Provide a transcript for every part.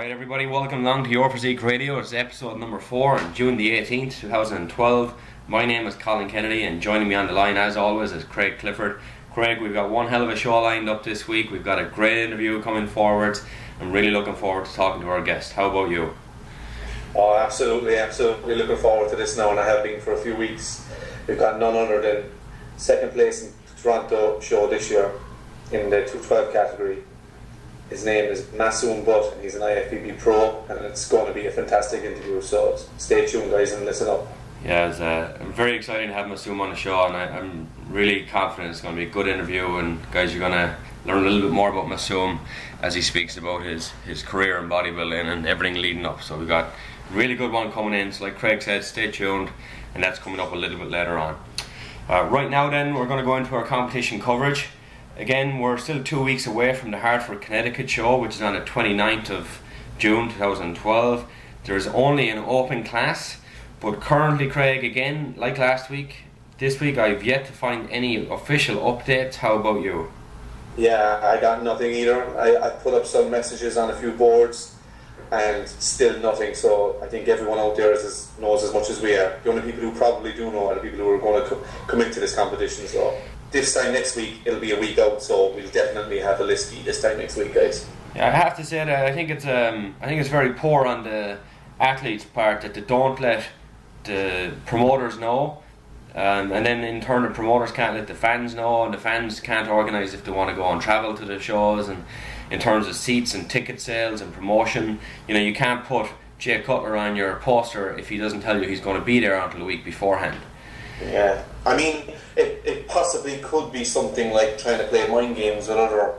Alright everybody, welcome along to your Physique Radio. It's episode number 4 on June the 18th, 2012. My name is Colin Kennedy and joining me on the line as always is Craig Clifford. Craig, we've got one hell of a show lined up this week. We've got a great interview coming forward. I'm really looking forward to talking to our guest. How about you? Oh, absolutely looking forward to this now, and I have been for a few weeks. We've got none other than second place in Toronto show this year in the 212 category. His name is Masoom Butt and he's an IFBB pro, and it's going to be a fantastic interview, so stay tuned guys and listen up. Yeah, it's very exciting to have Masoom on the show, and I'm really confident it's going to be a good interview, and guys, you're going to learn a little bit more about Masoom as he speaks about his career in bodybuilding and everything leading up. So we've got a really good one coming in, so like Craig said, stay tuned, and that's coming up a little bit later on. Right now then, we're going to go into our competition coverage. Again, we're still 2 weeks away from the Hartford, Connecticut show, which is on the 29th of June 2012. There's only an open class, but currently, Craig, again, like last week, this week I've yet to find any official updates. How about you? Yeah, I got nothing either. I put up some messages on a few boards and still nothing, so I think everyone out there knows as much as we are. The only people who probably do know are the people who are going to come into this competition. So this time next week, it'll be a week out, so we'll definitely have a list this time next week, guys. Yeah, I have to say that I think it's very poor on the athletes' part that they don't let the promoters know, and then in turn the promoters can't let the fans know, and the fans can't organise if they want to go and travel to the shows. And in terms of seats and ticket sales and promotion, you can't put Jay Cutler on your poster if he doesn't tell you he's going to be there until the week beforehand. Yeah, I mean, it possibly could be something like trying to play mind games with other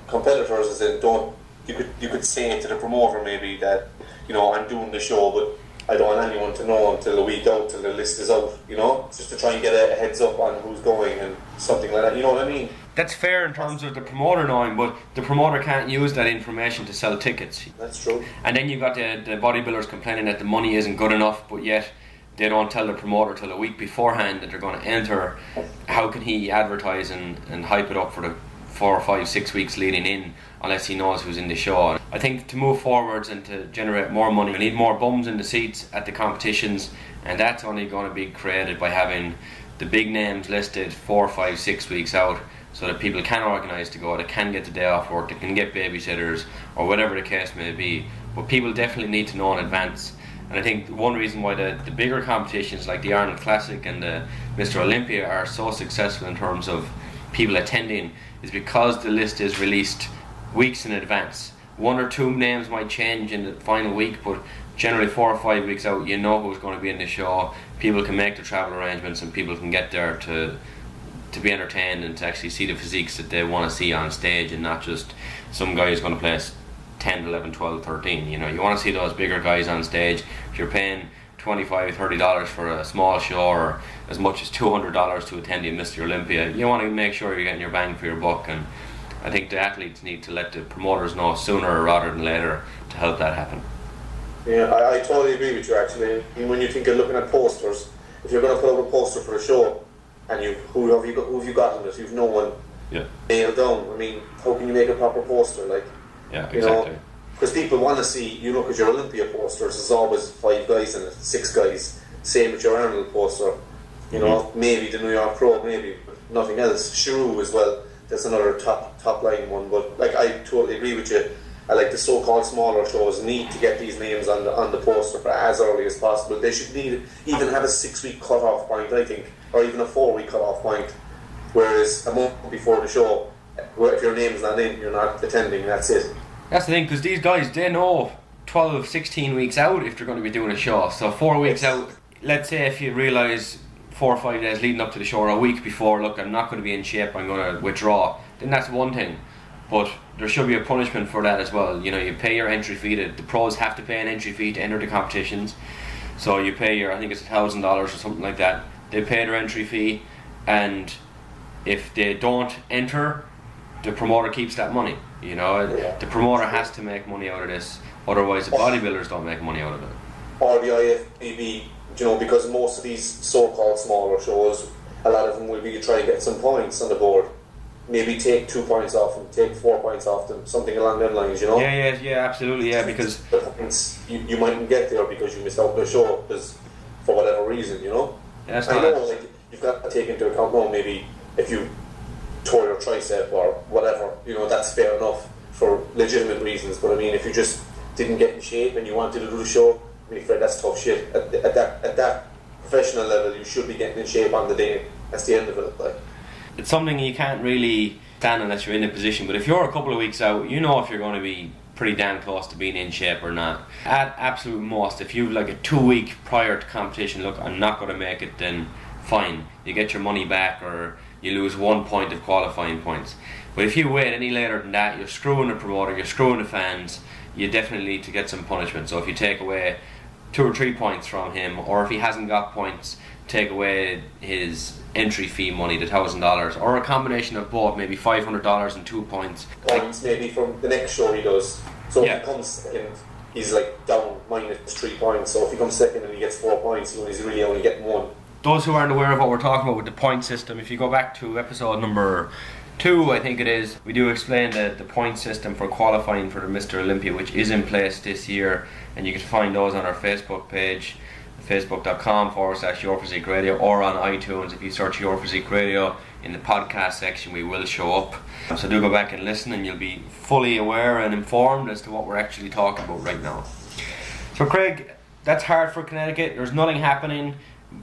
competitors, as in you could say to the promoter maybe that, I'm doing the show, but I don't want anyone to know until a week out, till the list is out, just to try and get a heads up on who's going and something like that, you know what I mean? That's fair in terms of the promoter knowing, but the promoter can't use that information to sell tickets. That's true. And then you've got the bodybuilders complaining that the money isn't good enough, but yet they don't tell the promoter till a week beforehand that they're going to enter. How can he advertise and hype it up for the 4 or 5, 6 weeks leading in unless he knows who's in the show? I think to move forwards and to generate more money, we need more bums in the seats at the competitions, and that's only going to be created by having the big names listed 4, 5, 6 weeks out, so that people can organise to go, they can get the day off work, they can get babysitters or whatever the case may be. But people definitely need to know in advance. And I think one reason why the bigger competitions like the Arnold Classic and the Mr. Olympia are so successful in terms of people attending is because the list is released weeks in advance. 1 or 2 names might change in the final week, but generally 4 or 5 weeks out, who's going to be in the show. People can make the travel arrangements and people can get there to be entertained and to actually see the physiques that they want to see on stage, and not just some guy who's going to place 10, 11, 12, 13. You want to see those bigger guys on stage. If you're paying $25, $30 for a small show, or as much as $200 to attend the Mr. Olympia, you want to make sure you're getting your bang for your buck. And I think the athletes need to let the promoters know sooner rather than later to help that happen. Yeah, I totally agree with you actually. When you think of looking at posters, if you're going to put up a poster for a show and who have you got in it, you've no one nailed down. I mean, how can you make a proper poster? Yeah, exactly. Because people want to see, you look at your Olympia posters, there's always 5 guys in it, 6 guys. Same with your Arnold poster. Maybe the New York Pro, maybe, but nothing else. Shiru as well, that's another top line one. But I totally agree with you. I like the so-called smaller shows need to get these names on the poster for as early as possible. They should even have a 6-week cut-off point, I think, or even a 4-week cut-off point. Whereas a month before the show, if your name's not in, you're not attending, that's it. That's the thing, because these guys, they know 12, 16 weeks out if they're going to be doing a show. So 4 weeks out, let's say if you realise 4 or 5 days leading up to the show, or a week before, look, I'm not going to be in shape, I'm going to withdraw, then that's one thing. But there should be a punishment for that as well. You pay your entry fee. The pros have to pay an entry fee to enter the competitions. So you pay I think it's $1,000 or something like that. They pay their entry fee, and if they don't enter, the promoter keeps that money. The promoter has to make money out of this, otherwise the bodybuilders don't make money out of it. Or the IFBB, because most of these so-called smaller shows, a lot of them will be trying to get some points on the board. maybe take 2 points off them, take 4 points off them, something along them lines, you know? Yeah, absolutely, yeah, because the points you mightn't get there because you missed out on the show, because for whatever reason, you know? Yeah, I know, like, you've got to take into account now, maybe if you tore your tricep or whatever, you know, that's fair enough for legitimate reasons, but I mean, if you just didn't get in shape and you wanted to do the show, I mean, Fred, that's tough shit. At that professional level, you should be getting in shape on the day. That's the end of it, like. It's something you can't really stand unless you're in a position, but if you're a couple of weeks out, you know if you're going to be pretty damn close to being in shape or not. At absolute most, if you've like a 2 week prior to competition, look, I'm not going to make it, then fine, you get your money back or you lose 1 point of qualifying points. But if you wait any later than that, you're screwing the promoter, you're screwing the fans, you definitely need to get some punishment. So if you take away 2 or 3 points from him, or if he hasn't got points, take away his entry fee money, the $1,000, or a combination of both, maybe $500 and 2 points. Points maybe from the next show he does. So if he comes second, he's like down -3 points. So if he comes second and he gets 4 points, he's really only getting 1. Those who aren't aware of what we're talking about with the point system, if you go back to episode number 2, I think it is, we do explain the point system for qualifying for the Mr. Olympia, which is in place this year, and you can find those on our Facebook page, facebook.com/Your Physique Radio, or on iTunes. If you search Your Physique Radio in the podcast section, we will show up. So do go back and listen, and you'll be fully aware and informed as to what we're actually talking about right now. So Craig, that's hard for Connecticut. There's nothing happening,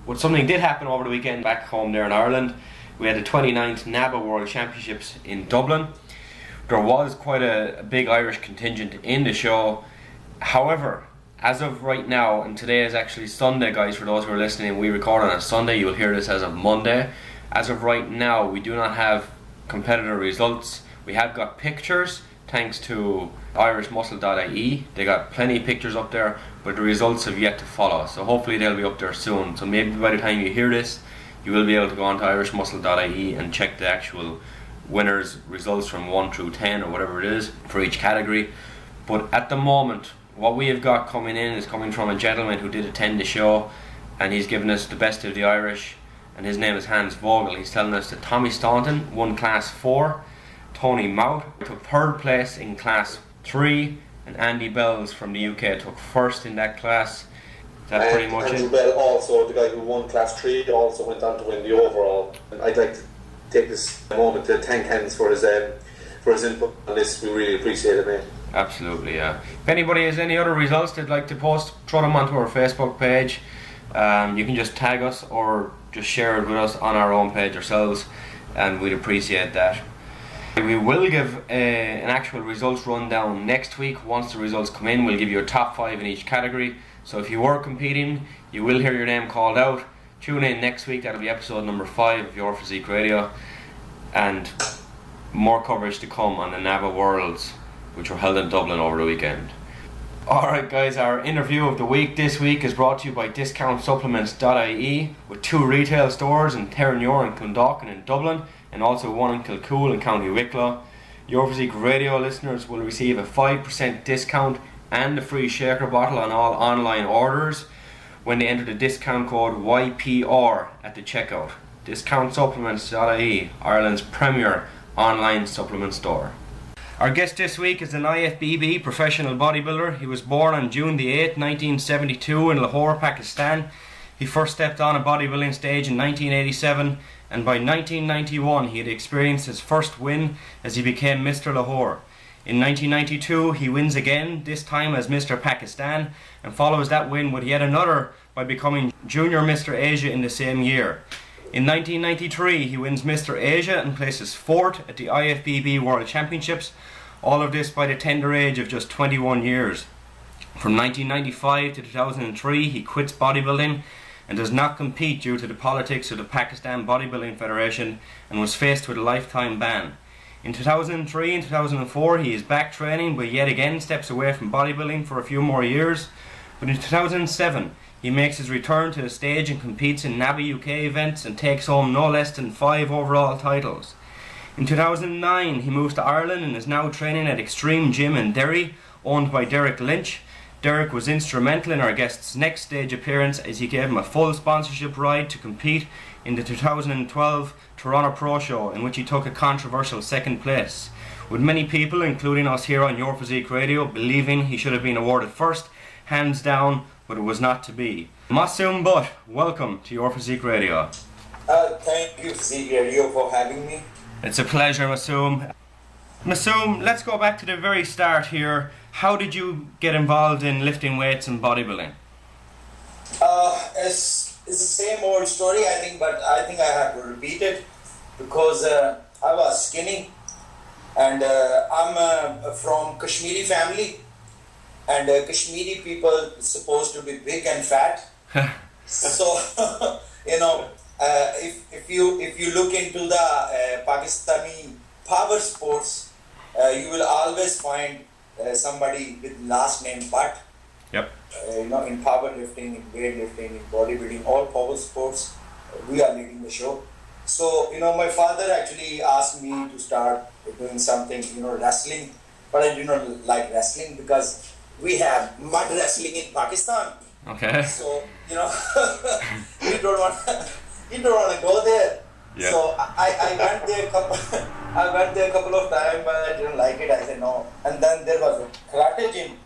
but something did happen over the weekend back home there in Ireland. We had the 29th NABA World Championships in Dublin. There was quite a big Irish contingent in the show. However, as of right now, and today is actually Sunday, guys, for those who are listening, we record on a Sunday, you'll hear this as of Monday. As of right now, we do not have competitor results. We have got pictures, thanks to irishmuscle.ie. They got plenty of pictures up there, but the results have yet to follow. So hopefully they'll be up there soon. So maybe by the time you hear this, you will be able to go on to irishmuscle.ie and check the actual winners' results from 1 through 10 or whatever it is for each category. But at the moment, what we have got coming in is coming from a gentleman who did attend the show, and he's given us the best of the Irish, and his name is Hans Vogel. He's telling us that Tommy Staunton won class 4, Tony Mout took 3rd place in class 3, and Andy Bells from the UK took 1st in that class. That's pretty much Andrew it. Bell, also the guy who won class 3, also went on to win the overall. And I'd like to take this moment to thank Hans for his input on this. We really appreciate it, mate. Absolutely, yeah. If anybody has any other results they'd like to post, throw them onto our Facebook page. You can just tag us or just share it with us on our own page ourselves, and we'd appreciate that. We will give an actual results rundown next week. Once the results come in, we'll give you a top 5 in each category. So if you were competing, you will hear your name called out. Tune in next week, that'll be episode number 5 of Your Physique Radio, and more coverage to come on the NABA Worlds, which were held in Dublin over the weekend. Alright guys, our interview of the week this week is brought to you by discountsupplements.ie, with 2 retail stores in Terranure and Clondalkin in Dublin, and also 1 in Kilcool in County Wicklow. Your Physique Radio listeners will receive a 5% discount and a free shaker bottle on all online orders when they enter the discount code YPR at the checkout. Discountsupplements.ie, Ireland's premier online supplement store. Our guest this week is an IFBB professional bodybuilder. He was born on June the 8th, 1972 in Lahore, Pakistan. He first stepped on a bodybuilding stage in 1987, and by 1991 he had experienced his first win as he became Mr. Lahore. In 1992 he wins again, this time as Mr. Pakistan, and follows that win with yet another by becoming Junior Mr. Asia in the same year. In 1993 he wins Mr. Asia and places 4th at the IFBB World Championships, all of this by the tender age of just 21 years. From 1995 to 2003 he quits bodybuilding and does not compete due to the politics of the Pakistan Bodybuilding Federation, and was faced with a lifetime ban. In 2003 and 2004 he is back training, but yet again steps away from bodybuilding for a few more years. But in 2007 he makes his return to the stage and competes in NABA UK events and takes home no less than 5 overall titles. In 2009 he moves to Ireland and is now training at Extreme Gym in Derry, owned by Derek Lynch, Derek was instrumental in our guest's next stage appearance as he gave him a full sponsorship ride to compete in the 2012 Toronto Pro Show, in which he took a controversial second place, with many people, including us here on Your Physique Radio, believing he should have been awarded first, hands down, but it was not to be. Masoom Butt, welcome to Your Physique Radio. Thank you, Physique Radio, for having me. It's a pleasure, Masoom. Masoom, let's go back to the very start here. How did you get involved in lifting weights and bodybuilding? It's the same old story, I think, but I think I have to repeat it because I was skinny, and I'm from Kashmiri family, and Kashmiri people supposed to be big and fat. So if you look into the Pakistani power sports, you will always find somebody with last name Butt. Yep. In powerlifting, in weightlifting, in bodybuilding, all power sports, we are leading the show. So, my father actually asked me to start doing something, wrestling, but I do not like wrestling because we have mud wrestling in Pakistan. Okay. So, you don't want to go there. Yeah. So I went there a couple of times, but I didn't like it. I said no. And then there was a karate gym.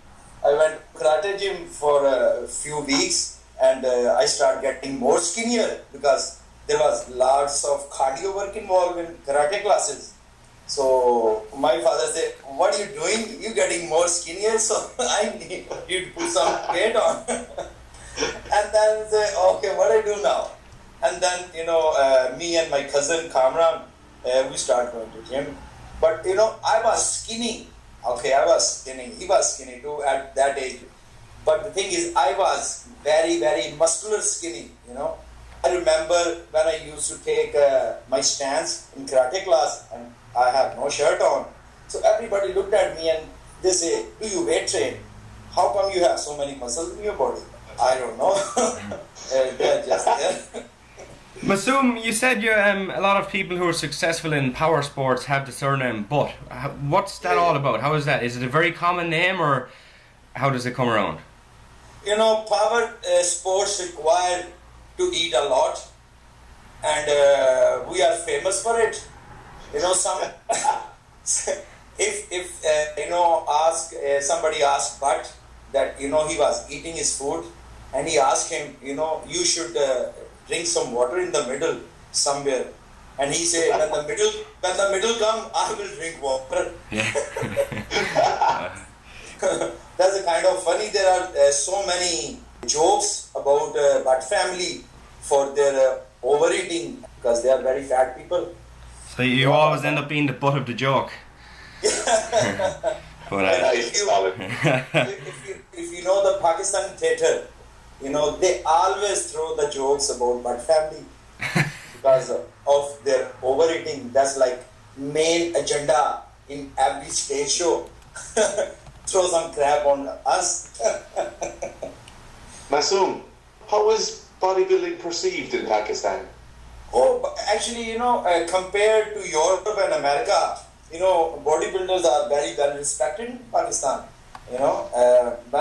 I went karate gym for a few weeks, and I started getting more skinnier because there was lots of cardio work involved in karate classes. So my father said, "What are you doing? You getting more skinnier? So I need you to put some weight on." And then say, "Okay, what I do now?" And then, me and my cousin Kamran, we started going to gym. But, I was skinny. Okay, I was skinny. He was skinny too at that age. But the thing is, I was very, very muscular skinny, I remember when I used to take my stance in karate class and I have no shirt on. So everybody looked at me and they say, "Do you weight train? How come you have so many muscles in your body?" I don't know. They're just there. Masoom, you said a lot of people who are successful in power sports have the surname Butt. What's that all about? How is that? Is it a very common name, or how does it come around? Power sports require to eat a lot, and we are famous for it. Somebody asked Butt that he was eating his food, and he asked him, you should drink some water in the middle somewhere, and he said, when the middle come, I will drink water. Yeah. That's a kind of funny. There are so many jokes about Butt family for their overeating because they are very fat people. So you always end up being the butt of the joke. But if you know the Pakistan theatre, they always throw the jokes about Butt family because of their overeating. That's like main agenda in every stage show. Throw some crap on us. Masoom, how is bodybuilding perceived in Pakistan? Oh, but actually, compared to Europe and America, bodybuilders are very well respected in Pakistan. When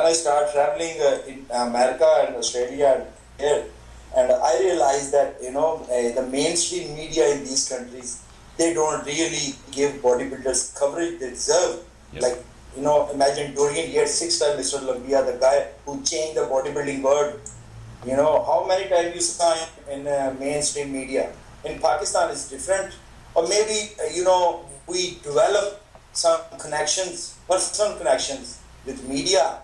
I started traveling in America and Australia and I realized that, the mainstream media in these countries, they don't really give bodybuilders coverage they deserve. Yep. Like, imagine Dorian Yates, 6-time Mr. Olympia, the guy who changed the bodybuilding world. How many times you saw him in mainstream media? In Pakistan, it's different. Or maybe, we develop some connections, personal connections with media.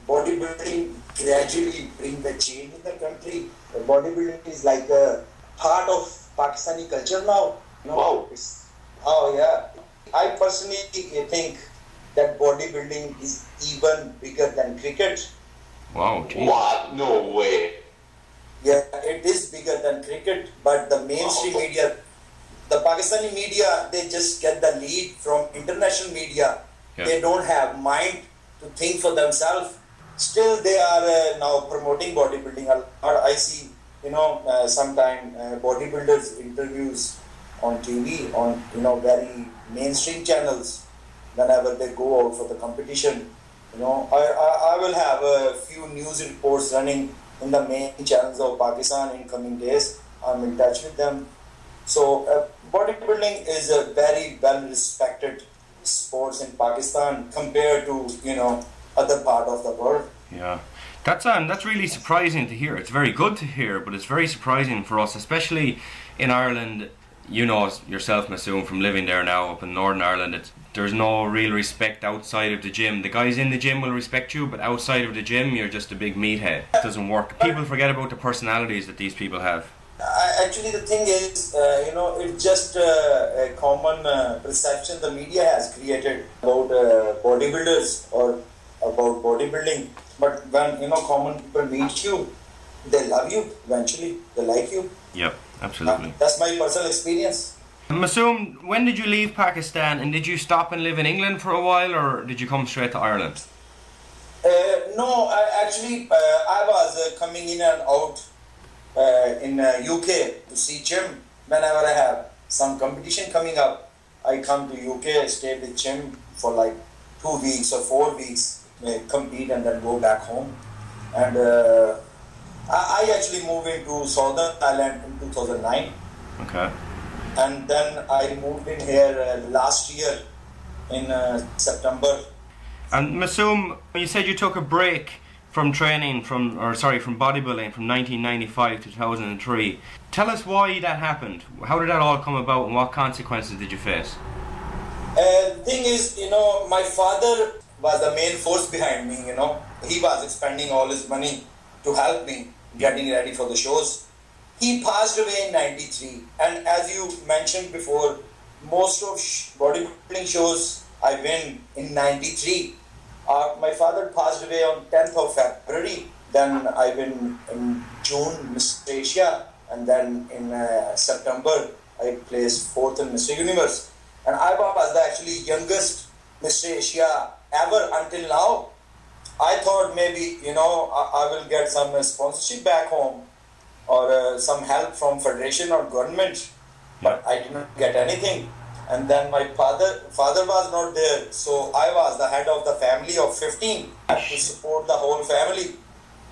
Bodybuilding gradually bring the change in the country. Bodybuilding is like a part of Pakistani culture now. Wow. Oh yeah. I personally think that bodybuilding is even bigger than cricket. Wow, geez. What? No way. Yeah, it is bigger than cricket, but the mainstream media, the Pakistani media, they just get the lead from international media. Yeah. They don't have mind to think for themselves. Still, they are now promoting bodybuilding a lot. I see, sometime bodybuilders interviews on TV, on very mainstream channels. Whenever they go out for the competition, I will have a few news reports running in the main channels of Pakistan in coming days. I'm in touch with them. So bodybuilding is a very well respected sports in Pakistan compared to other part of the world. Yeah, that's really surprising to hear. It's very good to hear, but it's very surprising for us, especially in Ireland. You know yourself, Masoom, from living there now up in Northern Ireland. There's no real respect outside of the gym. The guys in the gym will respect you, but outside of the gym, you're just a big meathead. It doesn't work. People forget about the personalities that these people have. Actually, the thing is, it's just a common perception the media has created about bodybuilders or about bodybuilding. But when common people meet you, they love you eventually. They like you. Yep, absolutely. That's my personal experience. Masoom, when did you leave Pakistan, and did you stop and live in England for a while, or did you come straight to Ireland? No, I was coming in and out in UK to see gym. Whenever I have some competition coming up, I come to UK, stay with gym for like 2 weeks or 4 weeks, compete and then go back home. And I actually moved into Southern Ireland in 2009. Okay. And then I moved in here last year in September. And Masoom, you said you took a break from training from bodybuilding from 1995 to 2003. Tell us why that happened. How did that all come about, and what consequences did you face? The thing is, my father was the main force behind me. He was spending all his money to help me getting ready for the shows. He passed away in '93, and as you mentioned before, most of bodybuilding shows I win in '93. My father passed away on 10th of February. Then I win in June Mr. Asia, and then in September I placed 4th in Mr. Universe. And I was the actually youngest Mr. Asia ever until now. I thought maybe I will get some sponsorship back home or some help from federation or government, but I did not get anything. And then my father was not there, so I was the head of the family of 15 to support the whole family.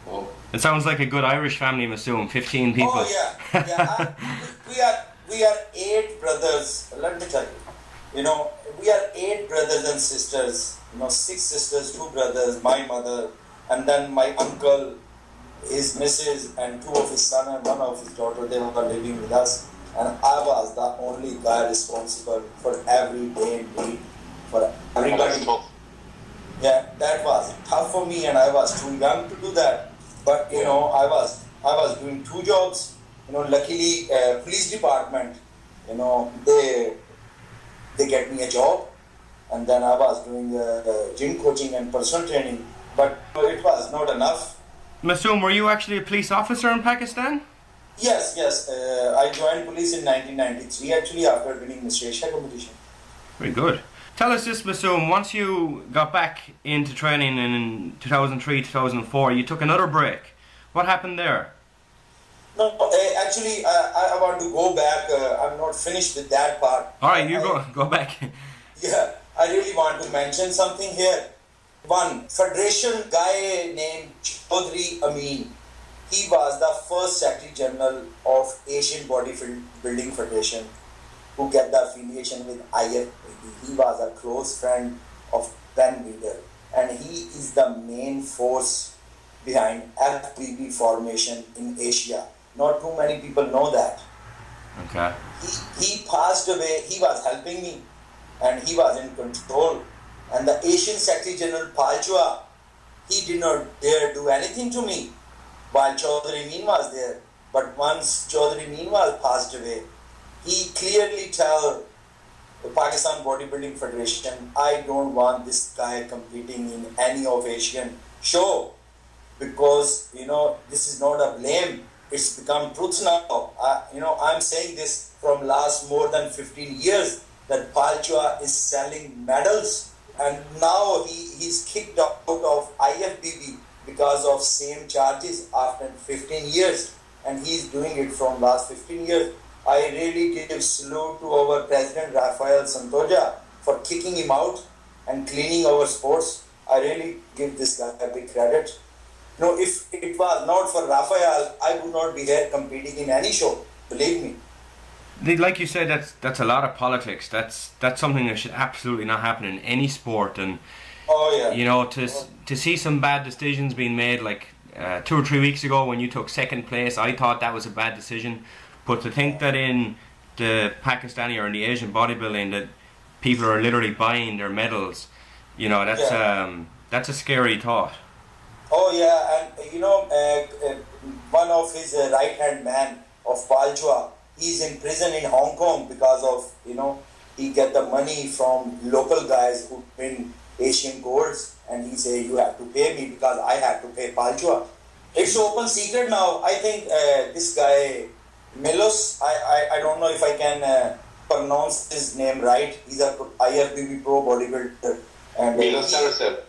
Whoa. It sounds like a good Irish family, Masoom. 15 people. Oh yeah. We are 8 brothers. Let me tell you, we are 8 brothers and sisters. 6 sisters, 2 brothers, my mother, and then my uncle, his missus, and 2 of his son and 1 of his daughter. They were living with us. And I was the only guy responsible for every day and need for everybody. Yeah, that was tough for me, and I was too young to do that. But I was doing 2 jobs. Luckily, police department, they get me a job, and then I was doing gym coaching and personal training. But it was not enough. Masoom, were you actually a police officer in Pakistan? Yes. I joined police in 1993, actually, after winning Mr. Asia competition. Very good. Tell us this, Masoom, once you got back into training in 2003, 2004, you took another break. What happened there? No, actually, I want to go back. I'm not finished with that part. All right, go back. Yeah, I really want to mention something here. One federation guy named Chaudhry Amin. He was the first Secretary General of Asian Bodybuilding Federation who get the affiliation with IFBB. He was a close friend of Ben Leader, and he is the main force behind FBB formation in Asia. Not too many people know that. Okay. He passed away. He was helping me, and he was in control. And the Asian Secretary General Palchua, he did not dare do anything to me while Chaudhry Amin was there. But once Chaudhry Amin was passed away, he clearly tell the Pakistan Bodybuilding Federation, I don't want this guy competing in any of Asian show, because this is not a blame. It's become truth now. I'm saying this from last more than 15 years that Palchua is selling medals, and now he's kicked out of IFBB because of same charges after 15 years, and he's doing it from last 15 years. I really give salute to our President Rafael Santoja for kicking him out and cleaning our sports. I really give this guy a big credit. If it was not for Raphael, I would not be here competing in any show. Believe me. Like you said, that's a lot of politics. That's something that should absolutely not happen in any sport. And to see some bad decisions being made, like 2 or 3 weeks ago when you took second place, I thought that was a bad decision. But to think that in the Pakistani or in the Asian bodybuilding that people are literally buying their medals, that's a scary thought. Oh yeah, and one of his right hand man of Palchua, he's in prison in Hong Kong because of he get the money from local guys who win Asian golds, and he say you have to pay me because I have to pay Palchua. It's open secret now. I think this guy Milos, I don't know if I can pronounce his name right. He's a IFBB pro bodybuilder. And Milos Sarasev.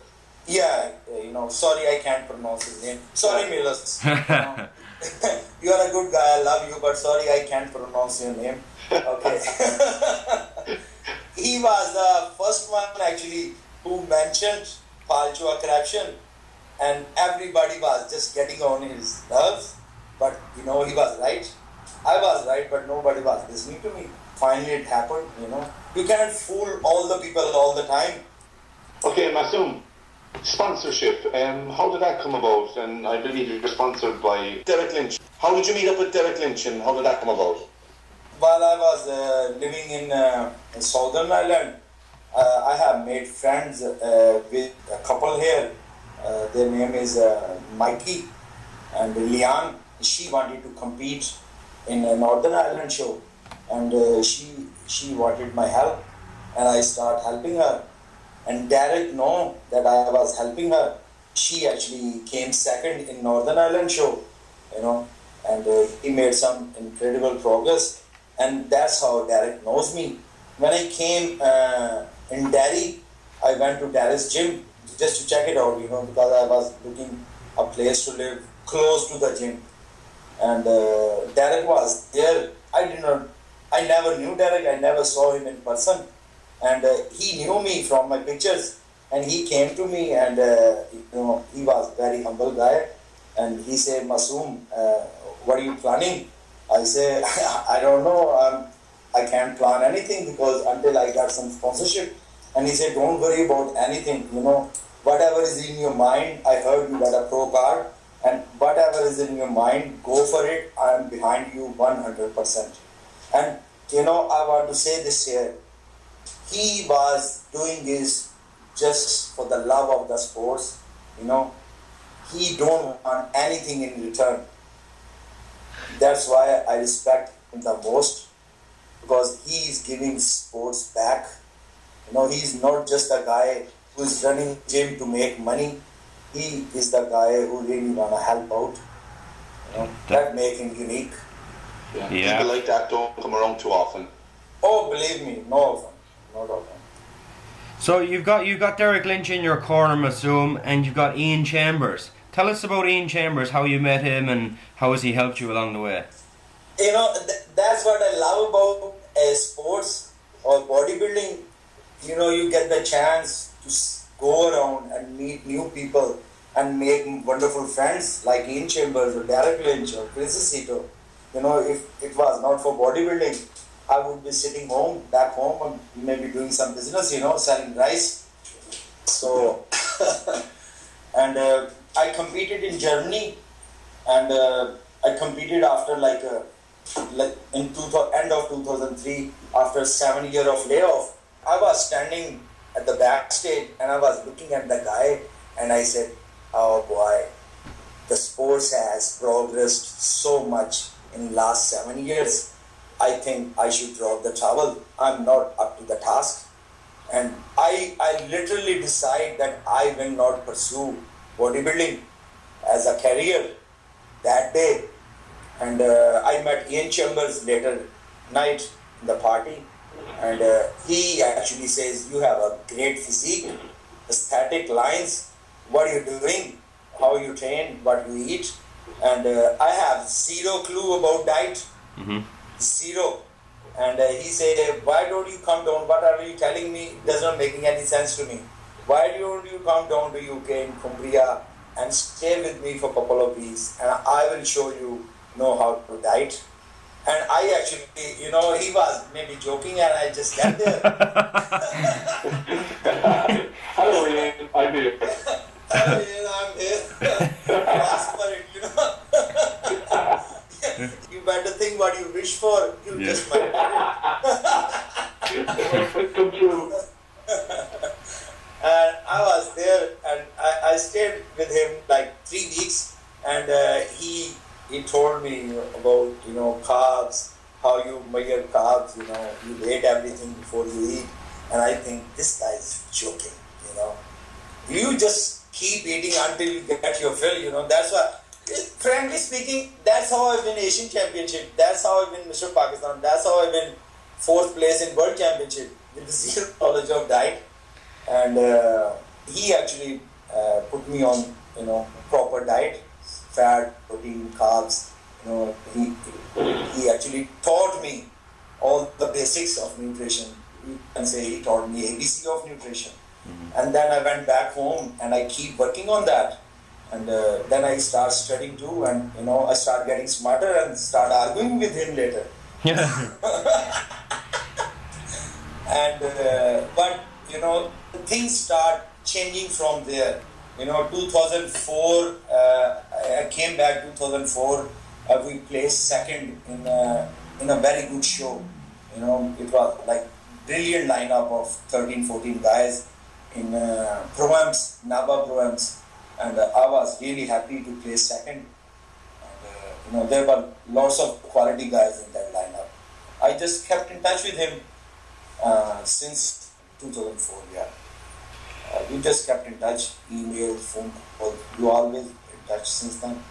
Yeah, sorry I can't pronounce his name. Sorry Milos. You are a good guy, I love you, but sorry I can't pronounce your name. Okay. He was the first one actually who mentioned Palchua corruption, and everybody was just getting on his nerves. But he was right. I was right, but nobody was listening to me. Finally it happened, You cannot fool all the people all the time. Okay, Masoom, sponsorship, how did that come about? And I believe you were sponsored by Derek Lynch. How did you meet up with Derek Lynch and how did that come about? While I was living in Southern Ireland, I have made friends with a couple here. Their name is Mikey and Leanne. She wanted to compete in a Northern Ireland show, and she wanted my help, and I started helping her. And Derek know that I was helping her. She actually came second in Northern Ireland show, and he made some incredible progress. And that's how Derek knows me. When I came in Delhi, I went to Derek's gym just to check it out, because I was looking a place to live close to the gym. And Derek was there. I never knew Derek. I never saw him in person. And he knew me from my pictures, and he came to me, and he was very humble guy, and he said, Masoom, what are you planning? I say, I don't know, I can't plan anything because until I got some sponsorship. And he said, don't worry about anything, whatever is in your mind. I heard you got a pro card, and whatever is in your mind, go for it. I am behind you 100%. And I want to say this here. He was doing this just for the love of the sports, He don't want anything in return. That's why I respect him the most, because he is giving sports back. He's not just a guy who's running gym to make money. He is the guy who really want to help out. That makes him unique. Yeah. People like that don't come around too often. Oh, believe me, not often. Not often. So you've got Derek Lynch in your corner, Masoom, and you've got Ian Chambers. Tell us about Ian Chambers, how you met him and how has he helped you along the way. That's what I love about sports or bodybuilding. You get the chance to go around and meet new people and make wonderful friends like Ian Chambers or Derek Lynch or Chris Cito. If it was not for bodybuilding, I would be sitting back home and maybe doing some business, selling rice. So, and I competed in Germany, and I competed after end of 2003, after 7 years of layoff. I was standing at the backstage and I was looking at the guy and I said, oh boy, the sports has progressed so much in last 7 years. I think I should drop the towel. I'm not up to the task. And I literally decide that I will not pursue bodybuilding as a career that day. And I met Ian Chambers later night in the party. And he actually says, you have a great physique, aesthetic lines. What are you doing? How you train? What you eat? And I have zero clue about diet. Mm-hmm. Zero. And he said, why don't you come down? What are you telling me? It does not making any sense to me. why don't you come down to UK in Cumbria and stay with me for a couple of weeks, and I will show you know how to diet. And I actually, he was maybe joking, and I just got there. Hello, Ian. I'm here. I'm here. Ask for it, You better think what you wish for. You just might get it. Come true. And I was there, and I stayed with him like 3 weeks, and he told me about carbs, how you measure carbs, you ate everything before you eat, and I think this guy is joking, You just keep eating until you get your fill, That's why, frankly speaking, that's how I win Asian Championship. That's how I win Mr. Pakistan. That's how I win 4th place in World Championship with zero knowledge of diet. And he actually put me on, proper diet, fat, protein, carbs. He actually taught me all the basics of nutrition. You can say he taught me ABC of nutrition. And then I went back home and I keep working on that. And then I start studying too, and I start getting smarter and start arguing with him later. And but things start changing from there. 2004, I came back 2004. We placed second in a very good show. It was like brilliant lineup of 13, 14 guys in Pro-Ams, NABA Pro-Ams. And I was really happy to place second. And, there were lots of quality guys in that lineup. I just kept in touch with him since 2004, yeah. We just kept in touch, email, phone call. You always in touch since then.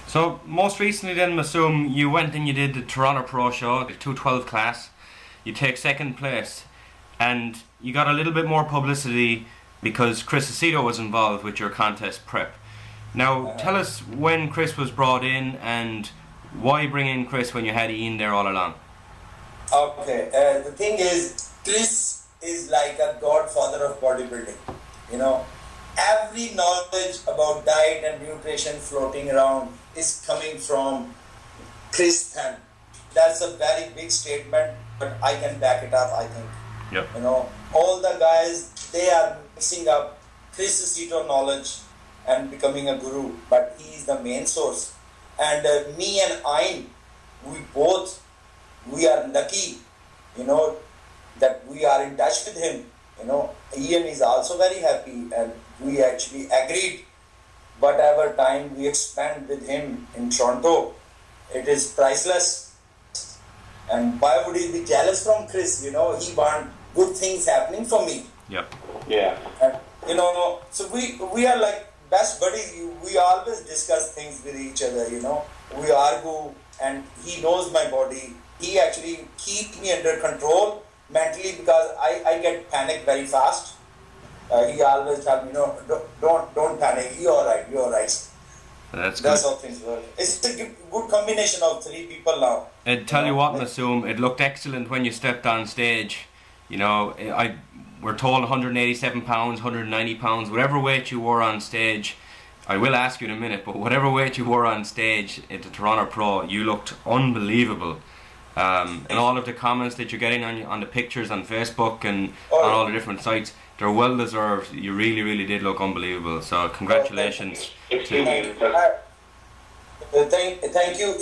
So most recently then, Masoom, you went and you did the Toronto Pro Show, the 212 class. You take second place, and you got a little bit more publicity because Chris Aceto was involved with your contest prep. Now, tell us when Chris was brought in and why bring in Chris when you had Ian there all along? Okay, the thing is, Chris is like a godfather of bodybuilding. Every knowledge about diet and nutrition floating around is coming from Chris Tan. That's a very big statement, but I can back it up, I think. Yep. All the guys, they are mixing up Chris Aceto knowledge and becoming a guru, but he is the main source. And me and Ayn, we are lucky, that we are in touch with him. Ian is also very happy, and we actually agreed whatever time we spend with him in Toronto, it is priceless. And why would he be jealous from Chris? He want good things happening for me. Yep. Yeah. And, so we are like best buddies. We always discuss things with each other, We argue, and he knows my body. He actually keeps me under control mentally because I get panic very fast. He always tells me, don't panic. You're all right. That's how things work. It's a good combination of 3 people now. I'd tell you what, Masoom, it looked excellent when you stepped on stage. We're told 187 pounds, 190 pounds, whatever weight you were on stage. I will ask you in a minute, but whatever weight you were on stage at the Toronto Pro, you looked unbelievable. And all of the comments that you're getting on the pictures on Facebook and on all the different sites, they're well deserved. You really, really did look unbelievable. So congratulations to you. Thank you.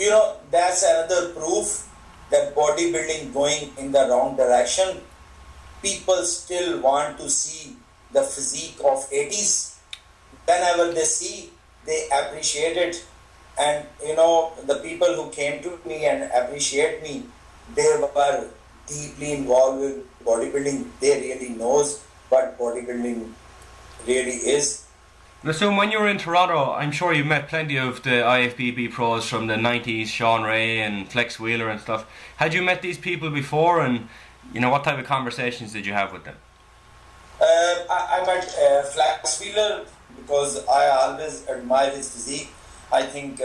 That's another proof that bodybuilding going in the wrong direction. People still want to see the physique of 80s. Whenever they see, they appreciate it. And the people who came to me and appreciate me, they were deeply involved with bodybuilding. They really knows what bodybuilding really is. So when you were in Toronto, I'm sure you met plenty of the IFBB pros from the 90s, Sean Ray and Flex Wheeler and stuff. Had you met these people before, and what type of conversations did you have with them? I met Flex Wheeler because I always admire his physique. I think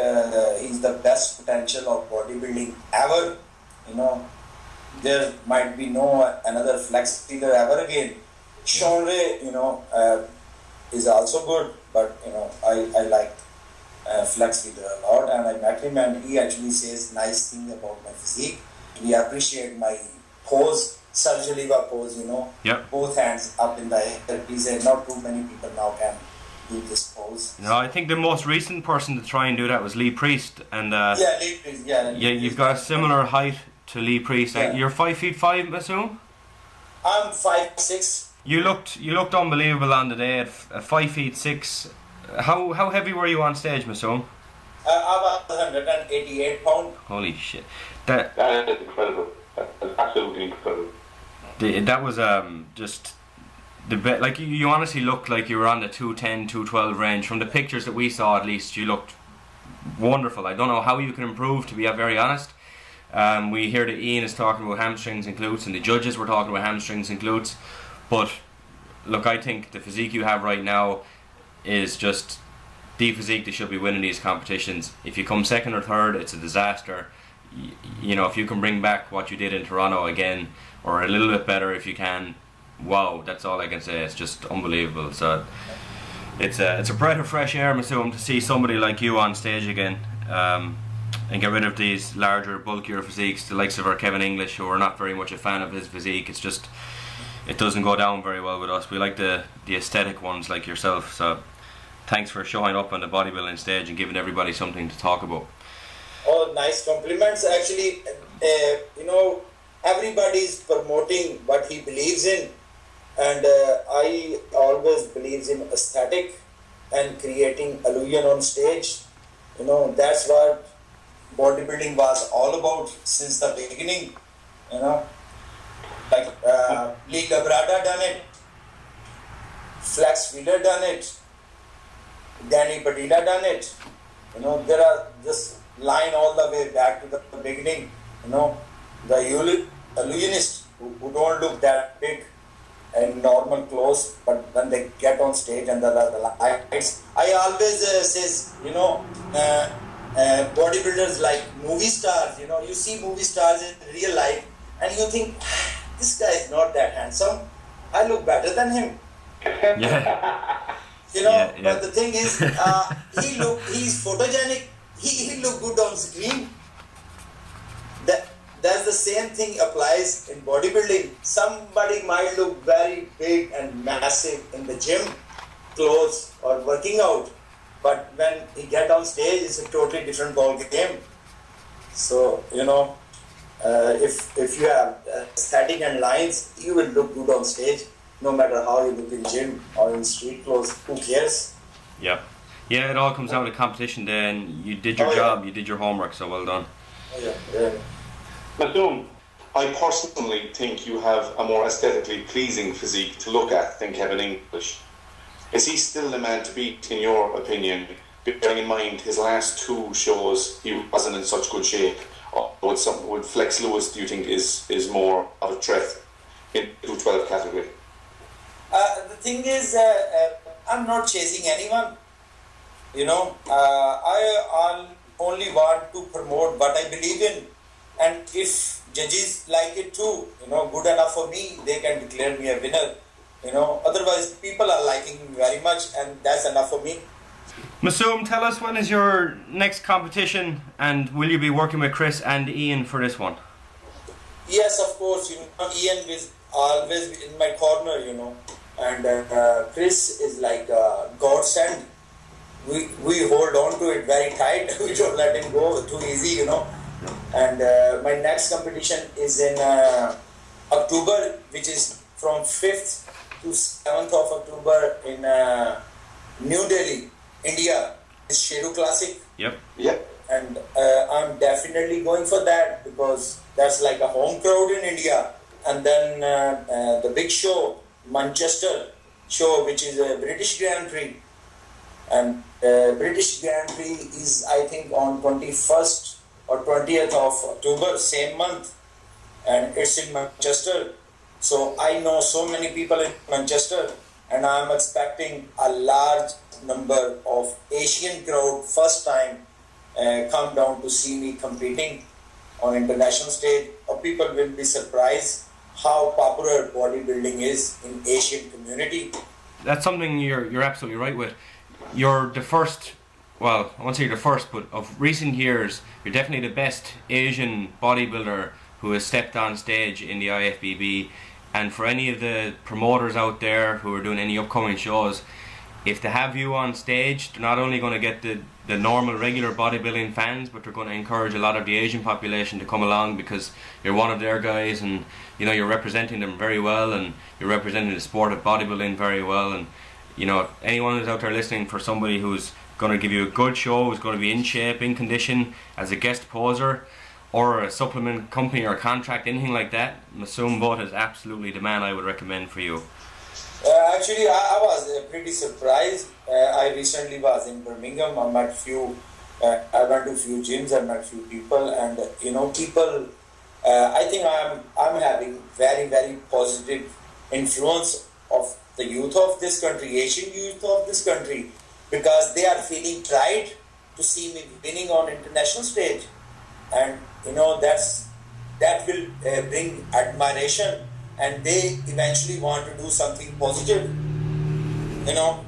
he's the best potential of bodybuilding ever. There might be no another Flex Wheeler ever again. Sean Ray, is also good, but I like Flex Leader a lot, and I met him, and he actually says nice thing about my physique. He appreciate my pose, Sarjaliva pose, Yep. both hands up in the air. He said not too many people now can do this pose. No, I think the most recent person to try and do that was Lee Priest, and Lee Priest, you've got a similar height to Lee Priest. Yeah. You're 5'5", Masoom? I'm 5'6". You looked unbelievable on the day at 5'6". How heavy were you on stage, Masoom? I'm 188 pounds. Holy shit! That is incredible. That's absolutely incredible. That was just the bit. Like you honestly looked like you were on the 210, 212 range. From the pictures that we saw, at least, you looked wonderful. I don't know how you can improve, to be very honest. We hear that Ian is talking about hamstrings and glutes, and the judges were talking about hamstrings and glutes. But look, I think the physique you have right now is just the physique that should be winning these competitions. If you come second or third, it's a disaster. If you can bring back what you did in Toronto again, or a little bit better if you can, wow, that's all I can say. It's just unbelievable. So it's a breath of fresh air, Masoom, to see somebody like you on stage again, and get rid of these larger, bulkier physiques, the likes of our Kevin English, who are not very much a fan of his physique. It's just, it doesn't go down very well with us. We like the aesthetic ones like yourself. So thanks for showing up on the bodybuilding stage and giving everybody something to talk about. Oh, nice compliments. Actually, everybody's promoting what he believes in, and I always believes in aesthetic and creating illusion on stage. That's what bodybuilding was all about since the beginning. Like Lee Gabrada done it, Flex Wheeler done it, Danny Padilla done it. There are this line all the way back to the beginning. The illusionists who don't look that big in normal clothes, but when they get on stage and the lights, I always says, bodybuilders like movie stars. You see movie stars in real life, and you think, this guy is not that handsome. I look better than him. Yeah. But the thing is, he's photogenic. He look good on screen. That's the same thing applies in bodybuilding. Somebody might look very big and massive in the gym, clothes or working out, but when he get on stage, it's a totally different ball game. So if you have aesthetic and lines, you will look good on stage, no matter how you look in gym or in street clothes. Who cares? Yeah, it all comes down to competition day, and you did your job, you did your homework, so well done. Yeah. Masoom, I personally think you have a more aesthetically pleasing physique to look at than Kevin English. Is he still the man to beat, in your opinion, bearing in mind his last two shows he wasn't in such good shape? Or would Flex Lewis, do you think, is more of a threat in the 212 category? The thing is, I'm not chasing anyone. I only want to promote what I believe in. And if judges like it too, good enough for me, they can declare me a winner. Otherwise people are liking me very much, and that's enough for me. Masoom, tell us, when is your next competition, and will you be working with Chris and Ian for this one? Yes, of course. Ian is always in my corner, and Chris is like godsend. We hold on to it very tight. We don't let him go too easy, And my next competition is in October, which is from 5th to 7th of October in New Delhi, India. It's Sheru Classic. Yep. And I'm definitely going for that, because that's like a home crowd in India. And then the big show, Manchester show, which is a British Grand Prix. And British Grand Prix is, I think, on 21st or 20th of October, same month, and it's in Manchester. So I know so many people in Manchester, and I'm expecting a large number of Asian crowd first time come down to see me competing on international stage. Or people will be surprised how popular bodybuilding is in Asian community. That's something you're absolutely right with. You're the first, well, I won't say you're the first, but of recent years, you're definitely the best Asian bodybuilder who has stepped on stage in the IFBB. And for any of the promoters out there who are doing any upcoming shows, if they have you on stage, they're not only going to get the normal regular bodybuilding fans, but they're going to encourage a lot of the Asian population to come along, because you're one of their guys, and you know, you're representing them very well, and you're representing the sport of bodybuilding very well. And you know, anyone who's out there listening for somebody who's going to give you a good show, who's going to be in shape, in condition, as a guest poser, or a supplement company or a contract, anything like that, Masoom Butt is absolutely the man I would recommend for you. Actually, I was pretty surprised. I recently was in Birmingham. I went to a few gyms. I met few people, and you know, people. I think I'm having very, very positive influence of the youth of this country, Asian youth of this country, because they are feeling pride to see me winning on international stage, and you know, that will bring admiration, and they eventually want to do something positive, you know,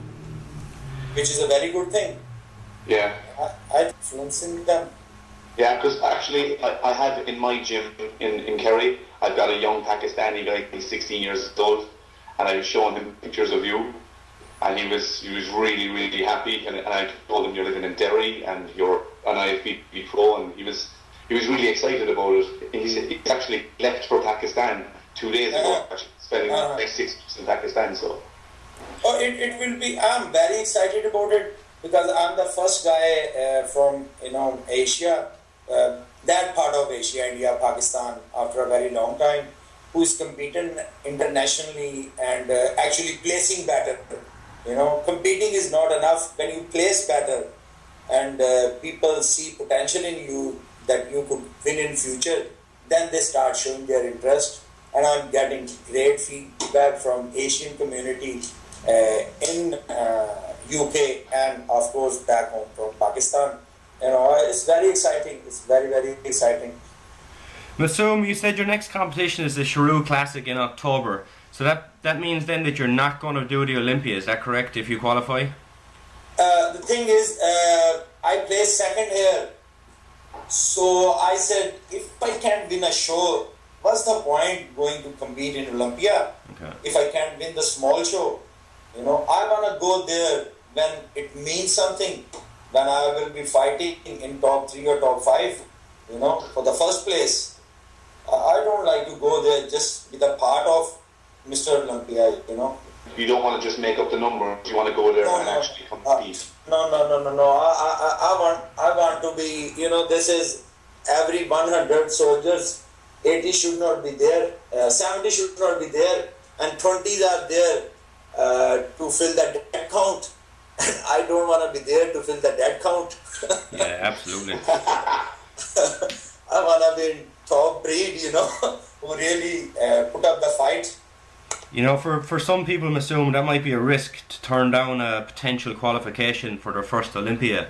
which is a very good thing. Yeah. I'm influencing them. Yeah, because actually I have in my gym in Kerry, I've got a young Pakistani guy, he's 16 years old, and I was showing him pictures of you, and he was really, really happy, and I told him you're living in Derry and you're an IFBB pro, and he was really excited about it. He's actually left for Pakistan 2 days ago, actually spending the next 6 months in Pakistan. So, it will be. I'm very excited about it, because I'm the first guy from, you know, Asia, that part of Asia, India, Pakistan, after a very long time, who is competing internationally and actually placing better. You know, competing is not enough. When you place better, and people see potential in you, that you could win in future, then they start showing their interest. And I'm getting great feedback from Asian community in UK, and of course back home from Pakistan. You know, it's very exciting. It's very, very exciting. Masoom, you said your next competition is the Shrew Classic in October. So that means then that you're not going to do the Olympia, is that correct, if you qualify? The thing is, I placed second here. So I said, if I can't win a show, what's the point going to compete in Olympia? Okay. If I can't win the small show? You know, I want to go there when it means something, when I will be fighting in top 3 or top 5, you know, for the first place. I don't like to go there just with a part of Mr. Olympia, you know. you don't want to just make up the numbers. You want to go there and actually compete. No. I want to be, you know, this is every 100 soldiers, 80 should not be there, 70 should not be there, and 20s are there to fill the dead count. I don't want to be there to fill the dead count. Yeah, absolutely. I want to be in top breed, you know, who really put up the fight. You know, for some people, Masoom, that might be a risk to turn down a potential qualification for their first Olympia.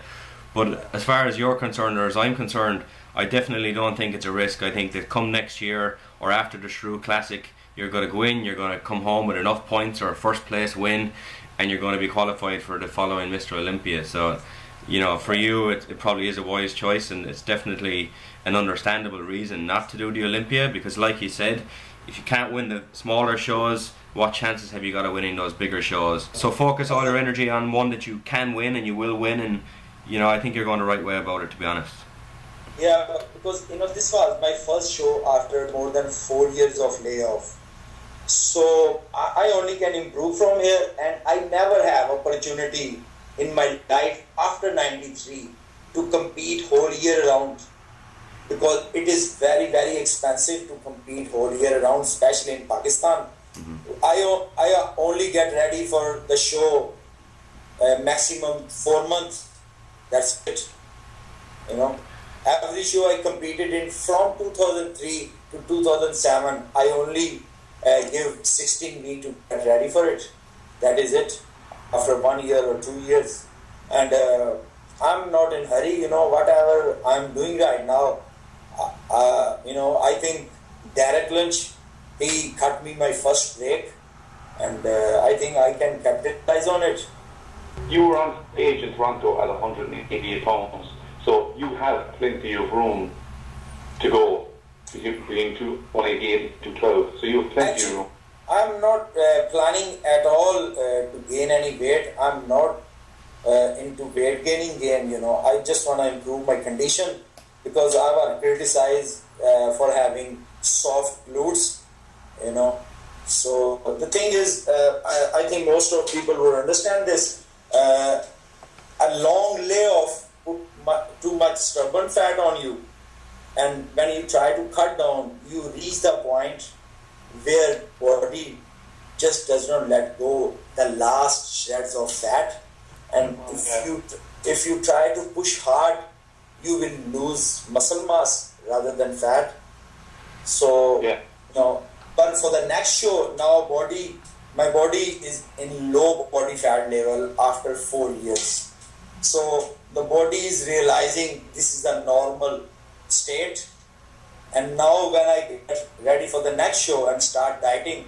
But as far as you're concerned, or as I'm concerned, I definitely don't think it's a risk. I think that come next year or after the Shrew Classic, you're going to go in, you're going to come home with enough points or a first place win, and you're going to be qualified for the following Mr. Olympia. So, you know, for you, it probably is a wise choice, and it's definitely an understandable reason not to do the Olympia, because like you said, if you can't win the smaller shows, what chances have you got of winning those bigger shows? So focus all your energy on one that you can win and you will win, and you know, I think you're going the right way about it, to be honest. Yeah, because you know, this was my first show after more than 4 years of layoff. So I only can improve from here, and I never have opportunity in my life after 93 to compete whole year round, because it is very, very expensive to compete whole year round, especially in Pakistan. Mm-hmm. I only get ready for the show maximum 4 months. That's it. You know, every show I competed in from 2003 to 2007, I only give 16 weeks to get ready for it. That is it. After 1 year or 2 years, and I'm not in hurry. You know, whatever I'm doing right now, you know, I think Derek Lynch he cut me my first break, and I think I can capitalize on it. You were on stage in Toronto at 188 pounds, so you have plenty of room to go between 188 and 212. So you have plenty of room. I'm not planning at all to gain any weight. I'm not into weight gaining game, I just want to improve my condition, because I was criticized for having soft glutes, So the thing is, I think most of people would understand this. A long layoff put too much stubborn fat on you, and when you try to cut down, you reach the point where body just does not let go the last shreds of fat, and if you try to push hard, you will lose muscle mass rather than fat. So but for the next show, now my body is in low body fat level after 4 years. So the body is realizing this is the normal state. And now when I get ready for the next show and start dieting,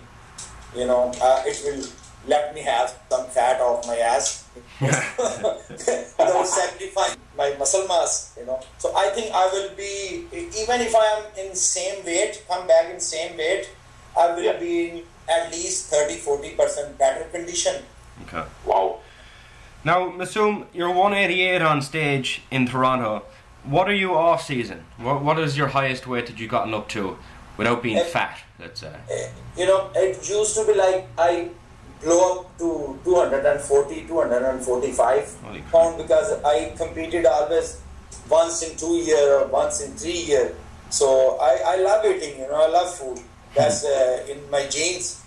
it will let me have some fat off my ass without sacrificing my muscle mass, So I think I will be, even if I am in same weight, come back in same weight, I will be in at least 30-40% better condition. Okay. Wow. Now, Masoom, you're 188 on stage in Toronto. What are you off season? What is your highest weight that you've gotten up to without being fat, let's say? It used to be like I blow up to 240, 245 pound, because I competed always once in 2 years or once in 3 years. So I love eating, I love food. That's in my genes,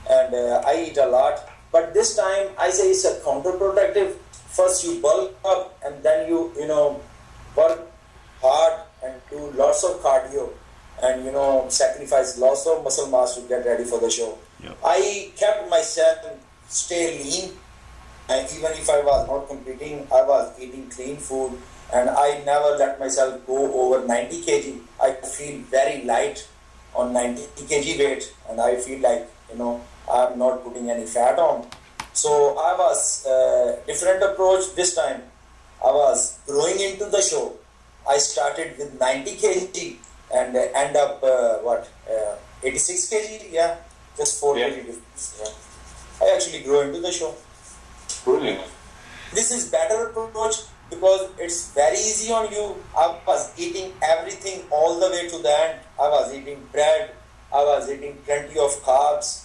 and I eat a lot. But this time I say it's a counterproductive. First you bulk up, and then you work hard and do lots of cardio, and sacrifice lots of muscle mass to get ready for the show. Yep. I kept myself stay lean, and even if I was not competing, I was eating clean food, and I never let myself go over 90 kg. I feel very light on 90 kg weight, and I feel like I'm not putting any fat on. So I was different approach this time. I was growing into the show. I started with 90 kg and end up 86 kg, just 4 kg difference. I actually grow into the show. Brilliant. This is better approach because it's very easy on you. I was eating everything all the way to the end. I was eating bread. I was eating plenty of carbs.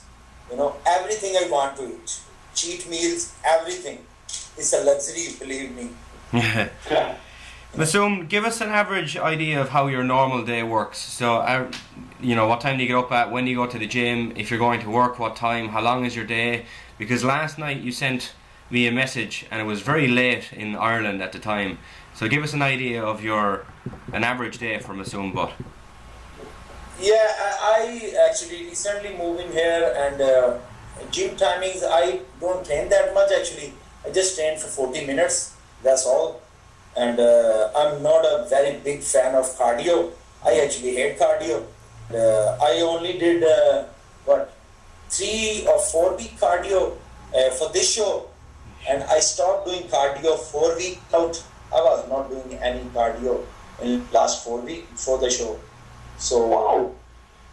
Everything I want to eat. Cheat meals, everything. It's a luxury, believe me. Masoom, give us an average idea of how your normal day works. So, what time do you get up at? When do you go to the gym? If you're going to work, what time? How long is your day? Because last night you sent me a message and it was very late in Ireland at the time. So give us an idea of an average day for Masoom Butt. Yeah, I actually recently moved in here, and gym timings, I don't train that much actually. I just train for 40 minutes, that's all. And I'm not a very big fan of cardio. I actually hate cardio. I only did 3 or 4 week cardio for this show, and I stopped doing cardio 4 weeks out. I was not doing any cardio in last 4 weeks before the show. So wow.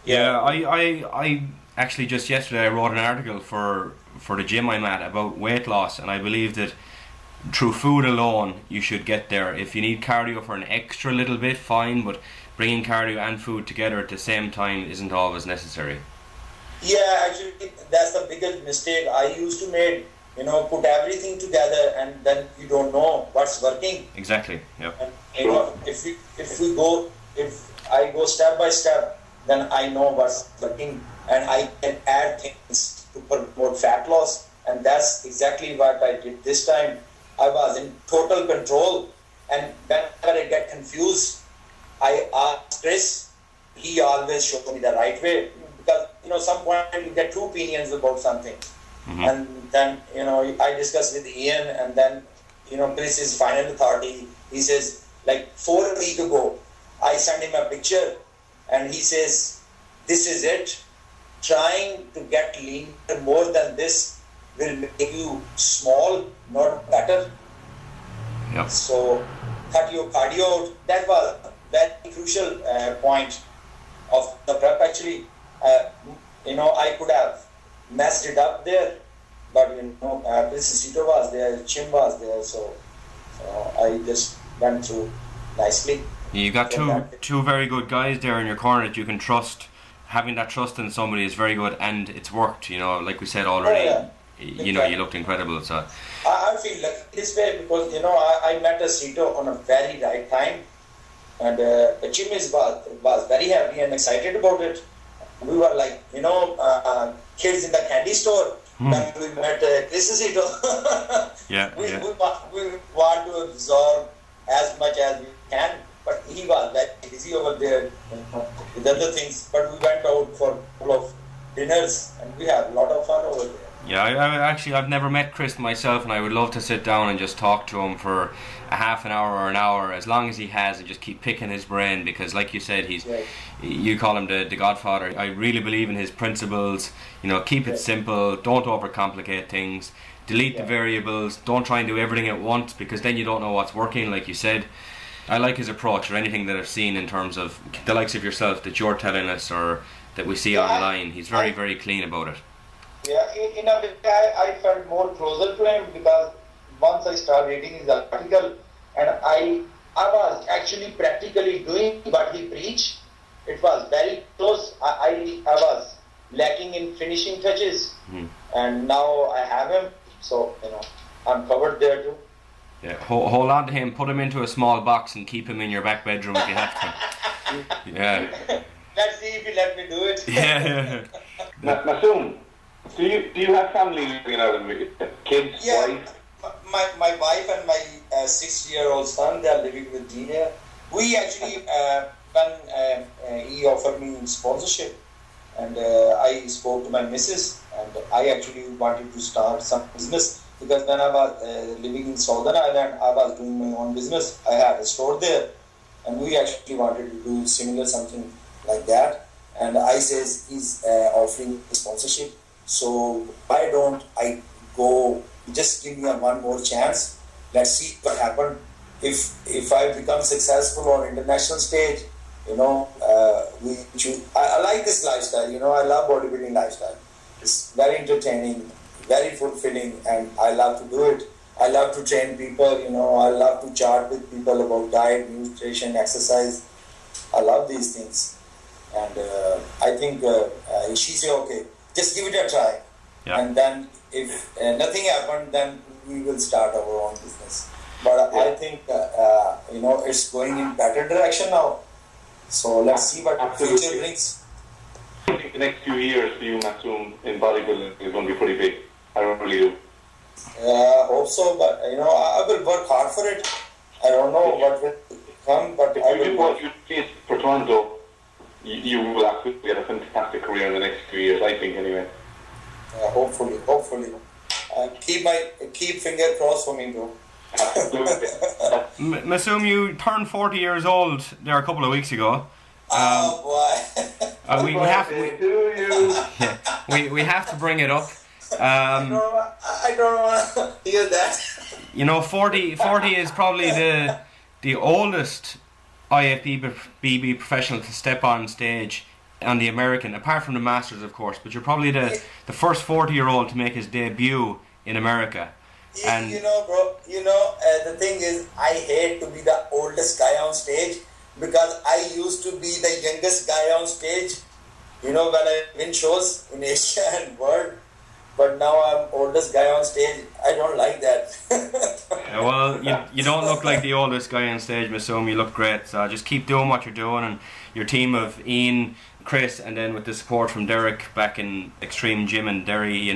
Yeah, I actually just yesterday I wrote an article for the gym I'm at about weight loss, and I believe that through food alone you should get there. If you need cardio for an extra little bit, fine, but bringing cardio and food together at the same time isn't always necessary. Yeah, actually that's the biggest mistake I used to make. Put everything together and then you don't know what's working. Exactly. Yeah. And, if I go step by step, then I know what's working, and I can add things to promote fat loss. And that's exactly what I did this time. I was in total control, and whenever I get confused, I ask Chris. He always shows me the right way, because some point you get 2 opinions about something. Mm-hmm. And then I discuss with Ian, and then Chris is final authority. He says, like 4 weeks ago, I sent him a picture, and he says, "This is it. trying to get lean more than this will make you small, not better. Yep. So cut your cardio out. That was a very crucial point of the prep. Actually, I could have messed it up there, but Physique was there, Chim was there, so I just went through nicely. You got two very good guys there in your corner that you can trust. Having that trust in somebody is very good, and it's worked. Like we said already. You looked incredible. So I feel lucky this way because I met a Sito on a very right time, and Jim was very happy and excited about it. We were like kids in the candy store when we met Chris Sito. We want to absorb as much as we can, but he was very busy over there with other things. But we went out for a couple of dinners and we had a lot of fun over there. Yeah, I've never met Chris myself, and I would love to sit down and just talk to him for a half an hour or an hour, as long as he has, and just keep picking his brain, because like you said, you call him the godfather. I really believe in his principles. Keep it simple, don't overcomplicate things, delete the variables, don't try and do everything at once, because then you don't know what's working, like you said. I like his approach, or anything that I've seen in terms of the likes of yourself that you're telling us or that we see online. He's very, very clean about it. Yeah, in a way, I felt more closer to him because once I started reading his article, and I was actually practically doing what he preached. It was very close. I was lacking in finishing touches, and now I have him, so I'm covered there too. Yeah, hold on to him, put him into a small box and keep him in your back bedroom if you have to. Yeah. Let's see if he let me do it. Yeah. Masoom, do you have family living out in kids, wife? My wife and my 6-year-old son, they are living with me here. We actually, when he offered me sponsorship, and I spoke to my missus, and I actually wanted to start some business, because when I was living in Southern Ireland, I was doing my own business. I had a store there, and we actually wanted to do similar something like that. And I says he's offering sponsorship, so why don't I go? Just give me one more chance. Let's see what happens. If I become successful on international stage, I like this lifestyle. I love bodybuilding lifestyle. It's very entertaining, very fulfilling, and I love to do it. I love to train people. I love to chat with people about diet, nutrition, exercise. I love these things, and I think she said, "Okay, just give it a try." Yeah. And then if nothing happened, then we will start our own business. But I think it's going in better direction now. So let's see what the future brings. I think the next few years for you, Masoom, in bodybuilding is going to be pretty big. I really do. Hope so, but I will work hard for it. I don't know what will come, but if you do what you did for Toronto, you will absolutely get a fantastic career in the next few years, I think, anyway. Hopefully. Keep finger crossed for me, bro. Masoom, you turned 40 years old there a couple of weeks ago. Oh boy! we have to bring it up. I don't want to hear that. 40 is probably the oldest IFBB professional to step on stage on the American, apart from the Masters, of course. But you're probably the first 40-year-old to make his debut in America. And bro, the thing is, I hate to be the oldest guy on stage, because I used to be the youngest guy on stage, when I win shows in Asia and world. But now I'm oldest guy on stage. I don't like that. Yeah, well, you don't look like the oldest guy on stage, Masoom. You look great. So just keep doing what you're doing, and your team of Ian, Chris, and then with the support from Derek back in Extreme Gym and Derry,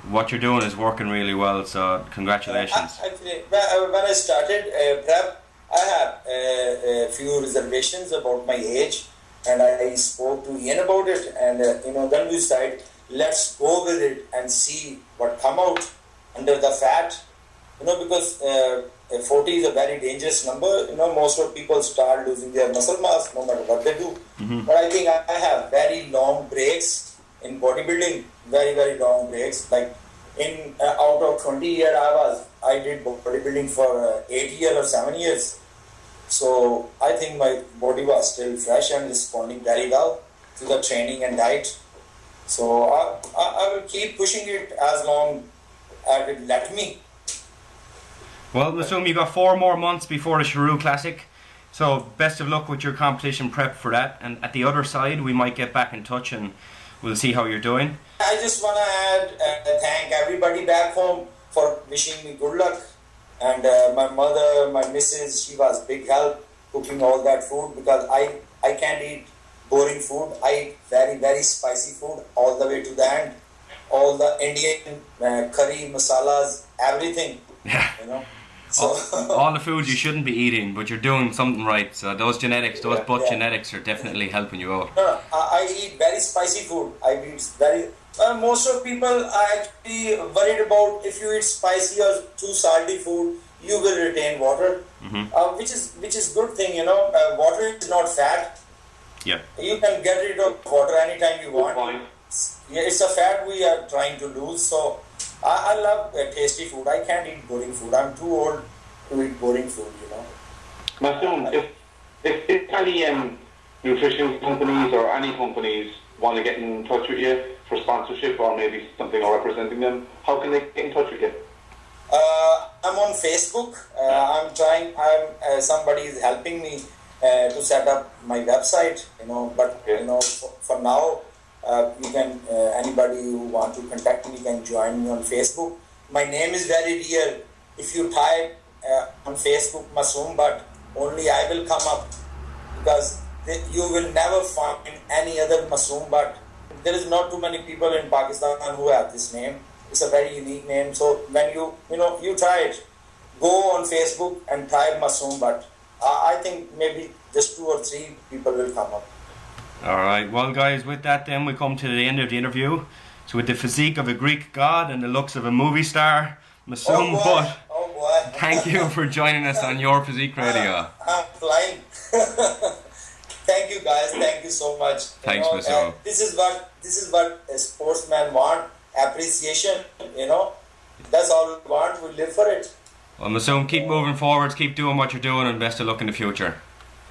what you're doing is working really well, so congratulations. Actually, when I started prep, I had a few reservations about my age, and I spoke to Ian about it, and then we decided, let's go with it and see what come out under the fat, because 40 is a very dangerous number. Most of people start losing their muscle mass no matter what they do. Mm-hmm. But I think I have very long breaks in bodybuilding, very long breaks. Like in out of 20 years I did bodybuilding for 8 years or 7 years. So I think my body was still fresh and responding very well to the training and diet. So I will keep pushing it as long as it let me. Well, Masoom, you got 4 more months before the Shrew Classic, so best of luck with your competition prep for that. And at the other side, we might get back in touch and we'll see how you're doing. I just want to add, thank everybody back home for wishing me good luck. And my mother, my missus, she was big help cooking all that food, because I can't eat boring food. I eat very spicy food all the way to the end. All the Indian curry, masalas, everything. Yeah. You know. So all the foods you shouldn't be eating, but you're doing something right. So those genetics, those butt genetics are definitely helping you out. No, I eat very spicy food. I eat very. Most of people are actually worried about if you eat spicy or too salty food, you will retain water, which is good thing. You know, water is not fat. Yeah. You can get rid of water anytime you want. Yeah, it's a fat we are trying to lose. So I love tasty food. I can't eat boring food. I'm too old to eat boring food. You know. Masoom, if any nutrition companies or any companies want to get in touch with you for sponsorship or maybe something or representing them, how can they get in touch with you? I'm on Facebook. I'm trying. Somebody is helping me to set up my website. You know, but you know, for now, you can anybody who want to contact me can join me on Facebook. My name is very dear. If you type on Facebook Masoom Butt, only I will come up, because you will never find any other Masoom Butt. There is not too many people in Pakistan who have this name. It's a very unique name. So when you try it, go on Facebook and type Masoom Butt. I think maybe just 2 or 3 people will come up. Alright, well guys, with that then we come to the end of the interview. So with the physique of a Greek god and the looks of a movie star, Masoom Butt, thank you for joining us on Your Physique Radio. I'm flying. Thank you guys, thank you so much. Thanks, Masoom. This is what a sportsman want, appreciation, you know. That's all we want, we live for it. Well, Masoom, keep moving forwards, keep doing what you're doing, and best of luck in the future.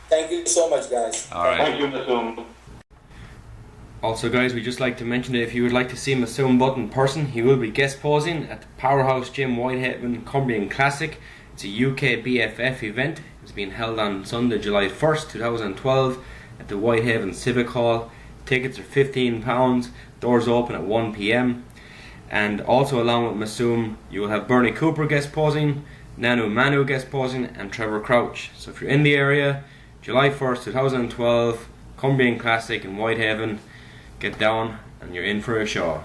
Thank you so much, guys. Alright. Thank you, Masoom. Also guys, we'd just like to mention that if you would like to see Masoom Butt in person, he will be guest posing at the Powerhouse Gym Whitehaven Cumbrian Classic. It's a UK BFF event. It's being held on Sunday, July 1st, 2012 at the Whitehaven Civic Hall. Tickets are £15, doors open at 1 PM. And also along with Masoom, you will have Bernie Cooper guest posing, Nanu Manu guest posing, and Trevor Crouch. So if you're in the area, July 1st, 2012, Cumbrian Classic in Whitehaven, get down and you're in for a show.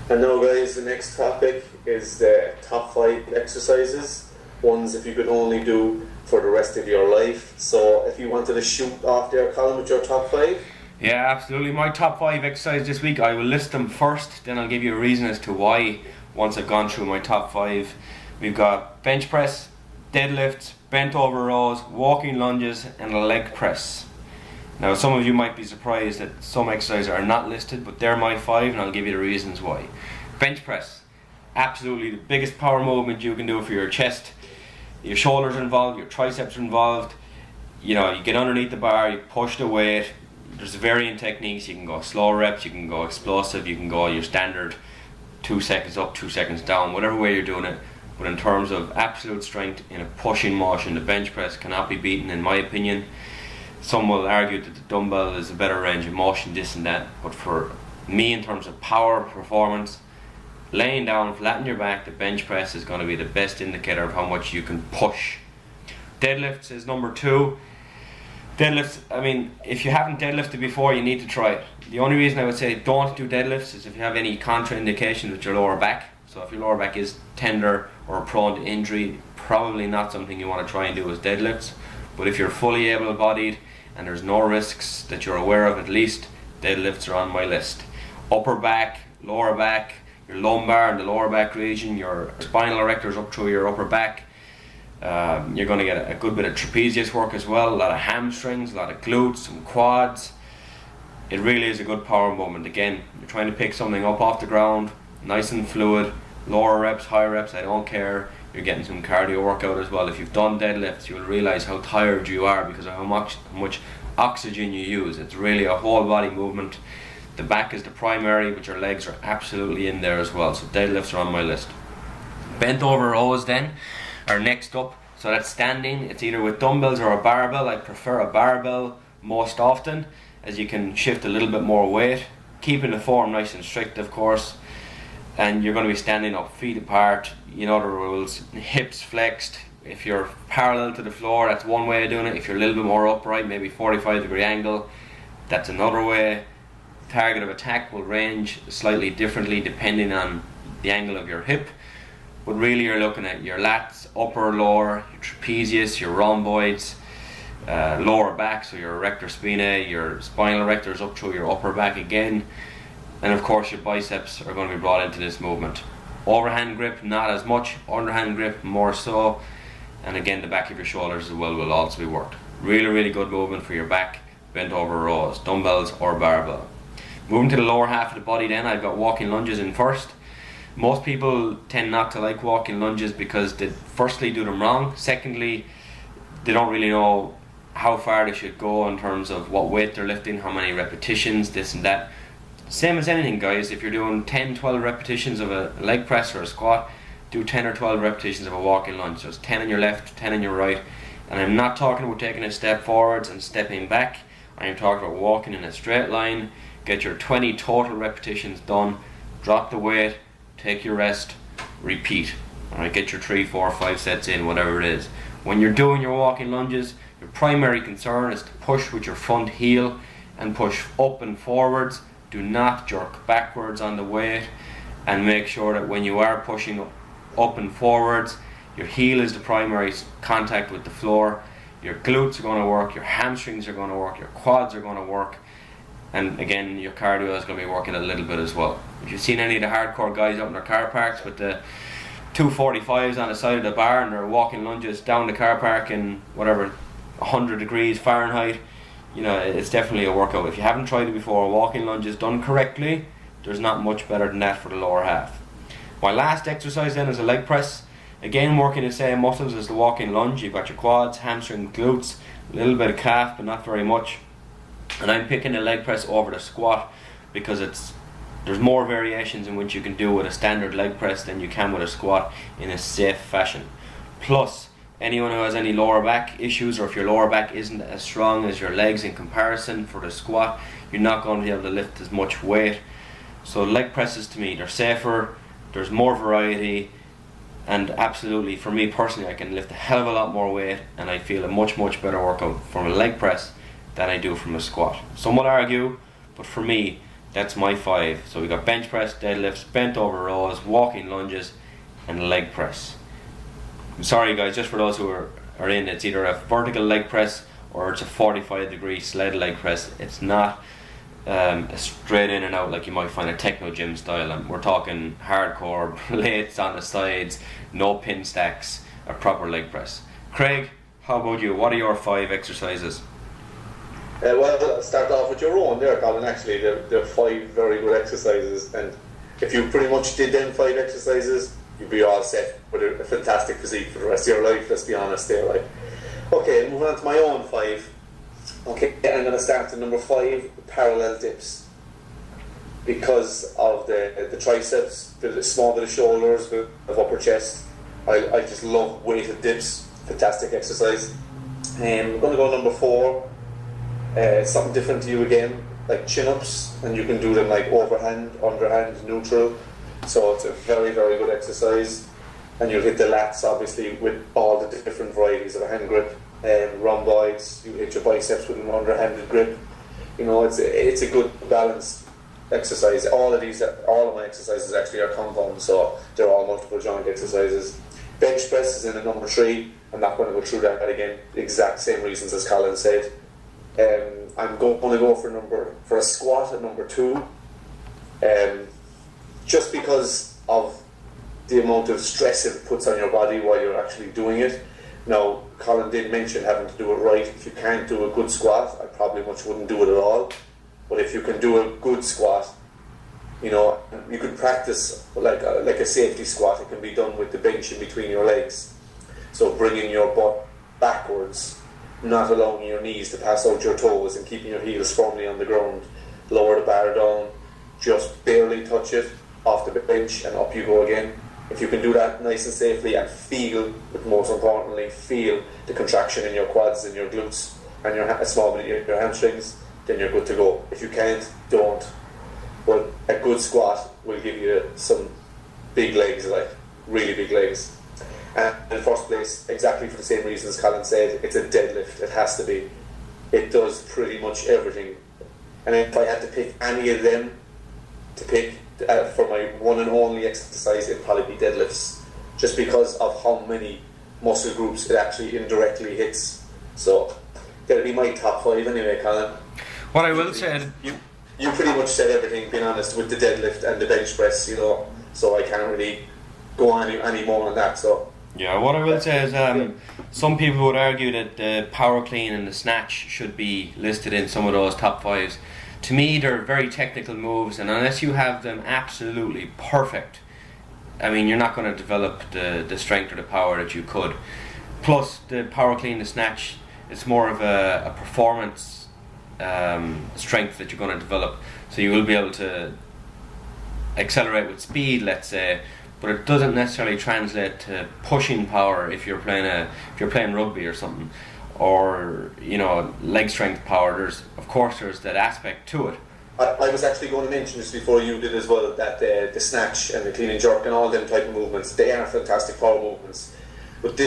And now guys, the next topic is the top 5 exercises, ones if you could only do for the rest of your life. So if you wanted to shoot off there, Colin, with your top 5? Yeah, absolutely. My top 5 exercises this week, I will list them first, then I'll give you a reason as to why once I've gone through my top 5. We've got bench press, deadlifts, bent over rows, walking lunges, and a leg press. Now some of you might be surprised that some exercises are not listed, but they're my 5 and I'll give you the reasons why. Bench press, absolutely the biggest power movement you can do for your chest. Your shoulders are involved, your triceps are involved. You know, you get underneath the bar, you push the weight. There's varying techniques. You can go slow reps, you can go explosive, you can go your standard 2 seconds up, 2 seconds down, whatever way you're doing it. But in terms of absolute strength in a pushing motion, the bench press cannot be beaten in my opinion. Some will argue that the dumbbell is a better range of motion, this and that, but for me in terms of power, performance, laying down, flat on your back, the bench press is going to be the best indicator of how much you can push. Deadlifts is number 2. Deadlifts, I mean, if you haven't deadlifted before, you need to try it. The only reason I would say don't do deadlifts is if you have any contraindications with your lower back. So if your lower back is tender or prone to injury, probably not something you want to try and do as deadlifts. But if you're fully able-bodied and there's no risks that you're aware of, at least, deadlifts are on my list. Upper back, lower back, your lumbar and the lower back region, your spinal erectors up through your upper back. You're going to get a good bit of trapezius work as well, a lot of hamstrings, a lot of glutes, some quads. it really is a good power movement. Again, you're trying to pick something up off the ground, nice and fluid, lower reps, higher reps, I don't care. You're getting some cardio workout as well. If you've done deadlifts, you'll realise how tired you are because of how much oxygen you use. It's really a whole body movement. The back is the primary, but your legs are absolutely in there as well. So deadlifts are on my list. Bent over rows then are next up. So that's standing. It's either with dumbbells or a barbell. I prefer a barbell most often, as you can shift a little bit more weight, keeping the form nice and strict, of course. And you're going to be standing up, feet apart. You know the rules. Hips flexed. If you're parallel to the floor, that's one way of doing it. If you're a little bit more upright, maybe 45-degree angle, that's another way. Target of attack will range slightly differently depending on the angle of your hip. But really you're looking at your lats, upper, lower, your trapezius, your rhomboids, lower back, so your erector spinae, your spinal erectors up through your upper back again. And of course your biceps are going to be brought into this movement. Overhand grip, not as much. Underhand grip, more so. And again, the back of your shoulders as well will also be worked. Really, really good movement for your back, bent over rows, dumbbells or barbell. Moving to the lower half of the body then, I've got walking lunges in first. Most people tend not to like walking lunges because they firstly do them wrong. Secondly, they don't really know how far they should go in terms of what weight they're lifting, how many repetitions, this and that. Same as anything, guys. If you're doing 10-12 repetitions of a leg press or a squat, do 10 or 12 repetitions of a walking lunge. So it's 10 on your left, 10 on your right. And I'm not talking about taking a step forwards and stepping back. I am talking about walking in a straight line. Get your 20 total repetitions done. Drop the weight, take your rest, repeat. Alright, get your 3, 4, 5 sets in, whatever it is. When you're doing your walking lunges, your primary concern is to push with your front heel and push up and forwards. Do not jerk backwards on the weight, and make sure that when you are pushing up and forwards, your heel is the primary contact with the floor. Your glutes are going to work, your hamstrings are going to work, your quads are going to work, and again your cardio is going to be working a little bit as well. If you've seen any of the hardcore guys up in their car parks with the 245s on the side of the bar and they're walking lunges down the car park in whatever 100 degrees Fahrenheit, you know, it's definitely a workout. If you haven't tried it before, walking lunges done correctly, there's not much better than that for the lower half. My last exercise then is a leg press. Again, working the same muscles as the walking lunge. You've got your quads, hamstring, glutes, a little bit of calf, but not very much. And I'm picking the leg press over the squat because there's more variations in which you can do with a standard leg press than you can with a squat in a safe fashion. Plus, anyone who has any lower back issues, or if your lower back isn't as strong as your legs in comparison for the squat, you're not going to be able to lift as much weight. So leg presses, to me, they're safer, there's more variety, and absolutely, for me personally, I can lift a hell of a lot more weight and I feel a much better workout from a leg press than I do from a squat. Some would argue, but for me, that's my 5. So we got bench press, deadlifts, bent over rows, walking lunges, and leg press. I'm sorry guys, just for those who are in, it's either a vertical leg press or it's a 45-degree sled leg press. It's not a straight in and out like you might find a techno gym style. And we're talking hardcore, plates on the sides, no pin stacks, a proper leg press. Craig, how about you? What are your 5 exercises? Well, I'll start off with your own there, Colin. Actually, they're 5 very good exercises, and if you pretty much did them 5 exercises, you'd be all set with a fantastic physique for the rest of your life, let's be honest there, right? Okay, moving on to my own 5. Okay, I'm going to start at number 5, parallel dips. Because of the triceps, the small bit of shoulders, bit of upper chest, I just love weighted dips. Fantastic exercise. I'm going to go number 4. Something different to you again, like chin-ups, and you can do them like overhand, underhand, neutral. So it's a very good exercise, and you'll hit the lats obviously with all the different varieties of a hand grip, rhomboids. You hit your biceps with an underhanded grip. You know, it's a good balanced exercise. All of my exercises actually are compound, so they're all multiple joint exercises. Bench press is in at number 3. I'm not going to go through that again. Exact same reasons as Colin said. I'm going to go for a squat at number 2. Just because of the amount of stress it puts on your body while you're actually doing it. Now, Colin did mention having to do it right. If you can't do a good squat, I probably wouldn't do it at all. But if you can do a good squat, you know, you can practice like a safety squat. It can be done with the bench in between your legs. So bringing your butt backwards, not allowing your knees to pass out your toes and keeping your heels firmly on the ground. Lower the bar down, just barely touch it off the bench and up you go again. If you can do that nice and safely and feel, but most importantly, feel the contraction in your quads and your glutes and a small bit of your hamstrings, then you're good to go. If you can't, don't. But a good squat will give you some big legs, like really big legs. And in first place, exactly for the same reasons Colin said, it's a deadlift. It has to be. It does pretty much everything. And if I had to pick any of them to pick for my one and only exercise, it'd probably be deadlifts, just because of how many muscle groups it actually indirectly hits. So that'd be my top 5 anyway, Colin. What I will say, you pretty much said everything, being honest, with the deadlift and the bench press, you know, so I can't really go any more on that. So yeah, what I will say is some people would argue that the power clean and the snatch should be listed in some of those top 5s. To me, they're very technical moves, and unless you have them absolutely perfect, I mean, you're not going to develop the strength or the power that you could. Plus, the power clean, the snatch, it's more of a performance strength that you're going to develop. So you will be able to accelerate with speed, let's say, but it doesn't necessarily translate to pushing power if you're playing rugby or something, or you know, leg strength power. There's that aspect to it. I was actually going to mention this before you did as well, that the snatch and the clean and jerk and all them type of movements, they are fantastic power movements. But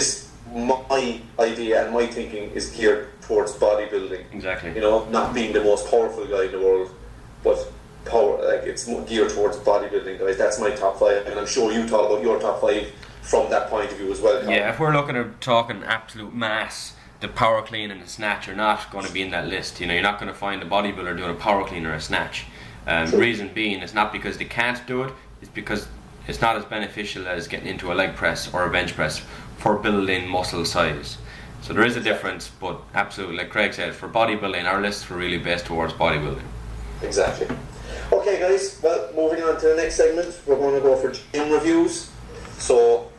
my idea and my thinking is geared towards bodybuilding. Exactly. You know, not being the most powerful guy in the world, but power, like it's more geared towards bodybuilding, guys. That's my top 5, and I'm sure you thought about your top 5 from that point of view as well, Colin. Yeah, if we're looking at talking absolute mass, the power clean and the snatch are not going to be in that list. You know, you're not going to find a bodybuilder doing a power clean or a snatch. Reason being, it's not because they can't do it, it's because it's not as beneficial as getting into a leg press or a bench press for building muscle size. So there is a difference, but absolutely, like Craig said, for bodybuilding, our lists were really based towards bodybuilding. Exactly. Okay, guys, well, moving on to the next segment, we're going to go for gym reviews. So,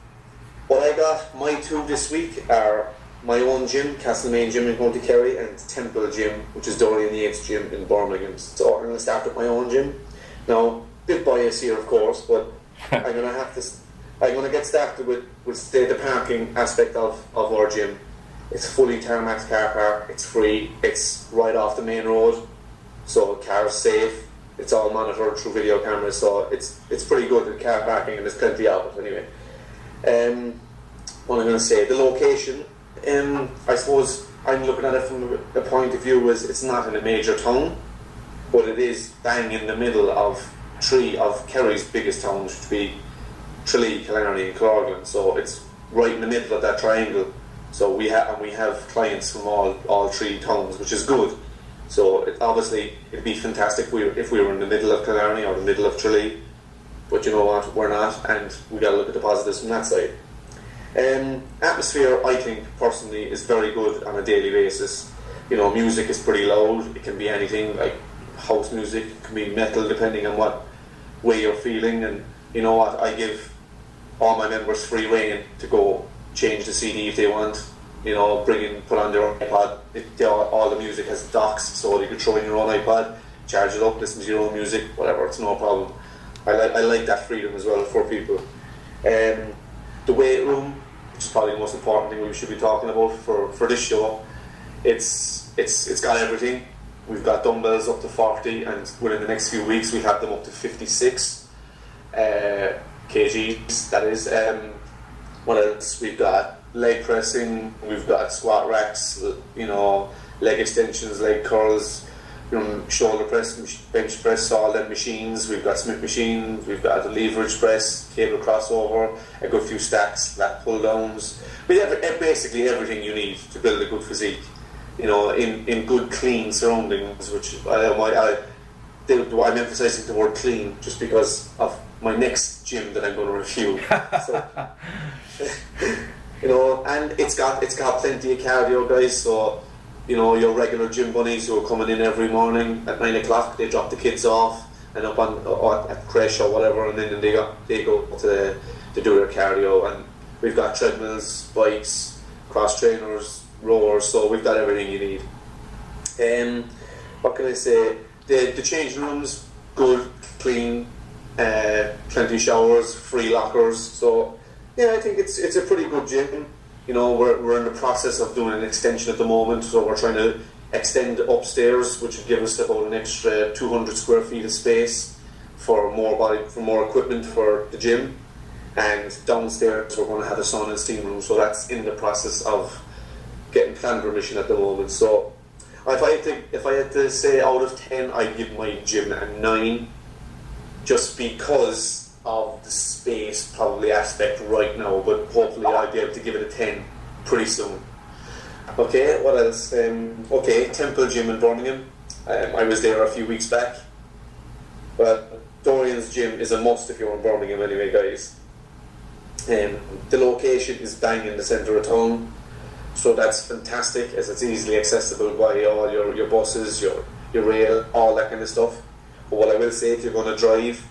what I got, my 2 this week are my own gym, Castlemaine Gym in County Kerry, and Temple Gym, which is Dorian Yates Gym in Birmingham. So I'm going to start with my own gym. Now, bit biased here, of course, but I'm going to get started with the parking aspect of our gym. It's fully tarmac car park. It's free. It's right off the main road, so the car's safe. It's all monitored through video cameras, so it's pretty good at car parking, and there's plenty of it anyway. What I'm going to say, the location. I suppose I'm looking at it from the point of view as it's not in a major town, but it is bang in the middle of 3 of Kerry's biggest towns, which would be Tralee, Killarney and Clorglan. So it's right in the middle of that triangle. So we have clients from all 3 towns, which is good. So it'd be fantastic if we were in the middle of Killarney or the middle of Tralee. But you know what, we're not, and we got to look at the positives from that side. Atmosphere, I think personally, is very good on a daily basis. You know, music is pretty loud. It can be anything, like house music, it can be metal, depending on what way you're feeling. And you know what, I give all my members free rein to go change the CD if they want. You know, put on their iPod. All the music has docks, so you can throw in your own iPod, charge it up, listen to your own music, whatever. It's no problem. I like that freedom as well for people. The weight room, which is probably the most important thing we should be talking about for this show. It's got everything. We've got dumbbells up to 40, and within the next few weeks we have them up to 56 kgs. That is. What else? We've got leg pressing. We've got squat racks. You know, leg extensions, leg curls. Shoulder press, bench press, all them machines. We've got Smith machines, we've got a leverage press, cable crossover, a good few stacks, lat pull downs. We have basically everything you need to build a good physique. You know, in good clean surroundings, which I'm emphasising the word clean just because of my next gym that I'm going to review. So, you know, and it's got plenty of cardio, guys. So your regular gym bunnies who are coming in every morning at 9 o'clock. They drop the kids off and up at creche or whatever, and then they go to do their cardio. And we've got treadmills, bikes, cross trainers, rowers, so we've got everything you need. What can I say? The changing rooms, good, clean, plenty showers, free lockers. So yeah, I think it's a pretty good gym. We're in the process of doing an extension at the moment, so we're trying to extend upstairs, which would give us about an extra 200 square feet of space for more equipment for the gym. And downstairs we're going to have a sauna and steam room, so that's in the process of getting plan permission at the moment. So if I had to say out of 10, I'd give my gym a 9, just because of the space probably aspect right now, but hopefully I'll be able to give it a 10 pretty soon. Okay, what else? Temple Gym in Birmingham. I was there a few weeks back. But Dorian's gym is a must if you're in Birmingham anyway, guys. The location is bang in the centre of town, so that's fantastic, as it's easily accessible by all your buses, your rail, all that kind of stuff. But what I will say, if you're going to drive,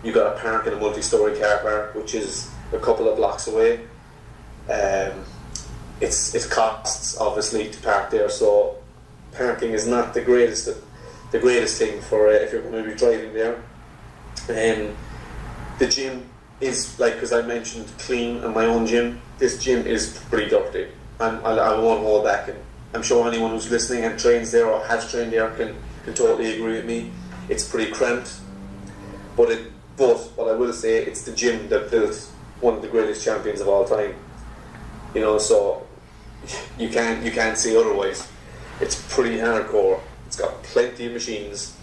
you got to park in a multi-storey car park, which is a couple of blocks away. It costs obviously to park there, so parking is not the greatest thing for if you're going to be driving there. The gym is, like, as I mentioned, clean in my own gym. This gym is pretty dirty. I won't hold back, and I'm sure anyone who's listening and trains there or has trained there can totally agree with me. It's pretty cramped, but what I will say, it's the gym that built one of the greatest champions of all time. So you can't say otherwise. It's pretty hardcore. It's got plenty of machines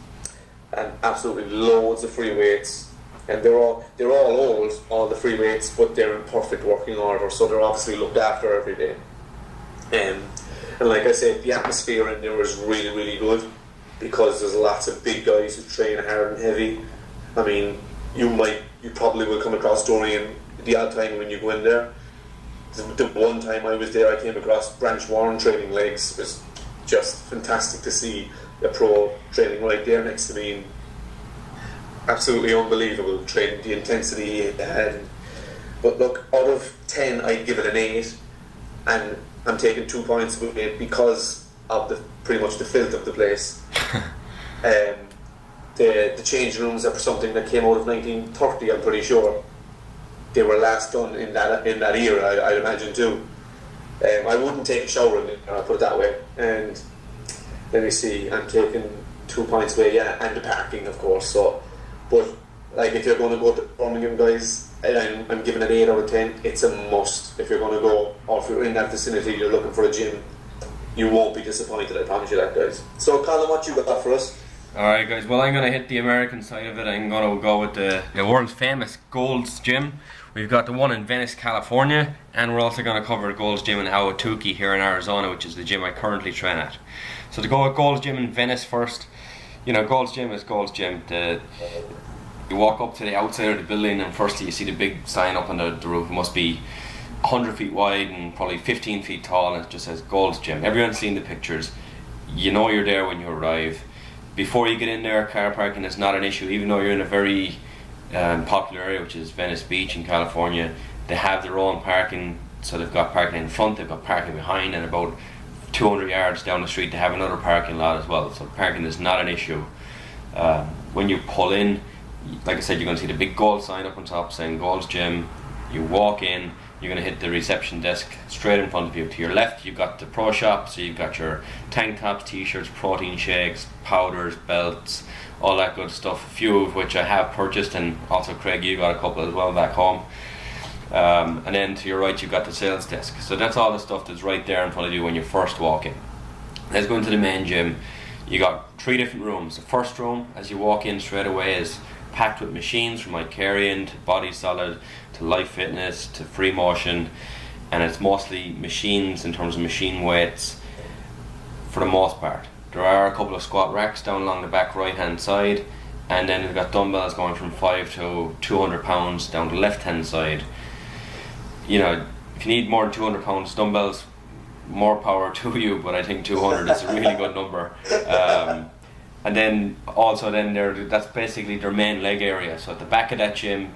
and absolutely loads of free weights, and they're all old, all the free weights, but they're in perfect working order, so they're obviously looked after every day. And like I said, the atmosphere in there is really, really good, because there's lots of big guys who train hard and heavy. I mean, you probably will come across Dorian the odd time when you go in there. The one time I was there, I came across Branch Warren training legs. It was just fantastic to see a pro training right there next to me. Absolutely unbelievable training, the intensity he had. But look, out of 10, I'd give it an 8, and I'm taking 2 points with it because of pretty much the filth of the place. The change rooms are something that came out of 1930, I'm pretty sure. They were last done in that era, I'd imagine too. I wouldn't take a shower in it, I'll put it that way. And let me see, I'm taking 2 points away, and the parking, of course. So, but like, if you're going to go to Birmingham, guys, I'm giving it 8 out of 10. It's a must if you're going to go, or if you're in that vicinity, you're looking for a gym. You won't be disappointed, I promise you that, guys. So, Colin, what you got for us? Alright, guys, well, I'm going to hit the American side of it. I'm going to go with the world's famous Gold's Gym. We've got the one in Venice, California, and we're also going to cover Gold's Gym in Ahwatukee here in Arizona, which is the gym I currently train at. So to go with Gold's Gym in Venice first, Gold's Gym is Gold's Gym. You walk up to the outside of the building, and firstly you see the big sign up on the roof. It must be 100 feet wide and probably 15 feet tall, and it just says Gold's Gym. Everyone's seen the pictures. You know you're there when you arrive. Before you get in there, car parking is not an issue, even though you're in a very popular area, which is Venice Beach in California. They have their own parking, so they've got parking in front, they've got parking behind, and about 200 yards down the street they have another parking lot as well, so parking is not an issue. When you pull in, like I said, you're going to see the big gold sign up on top saying Gold's Gym. You walk in, you're going to hit the reception desk straight in front of you. To your left you've got the pro shop, so you've got your tank tops, t-shirts, protein shakes, powders, belts, all that good stuff, a few of which I have purchased, and also Craig, you got a couple as well back home. And then to your right you've got the sales desk. So that's all the stuff that's right there in front of you when you first walk in. Let's go into the main gym. You got 3 different rooms. The first room, as you walk in straight away, is packed with machines from Icarian to Body Solid to Life Fitness to Free Motion, and it's mostly machines in terms of machine weights for the most part. There are a couple of squat racks down along the back right hand side, and then we've got dumbbells going from 5 to 200 pounds down the left hand side. If you need more than 200 pounds dumbbells, more power to you, but I think 200 is a really good number. And then also that's basically their main leg area. So at the back of that gym,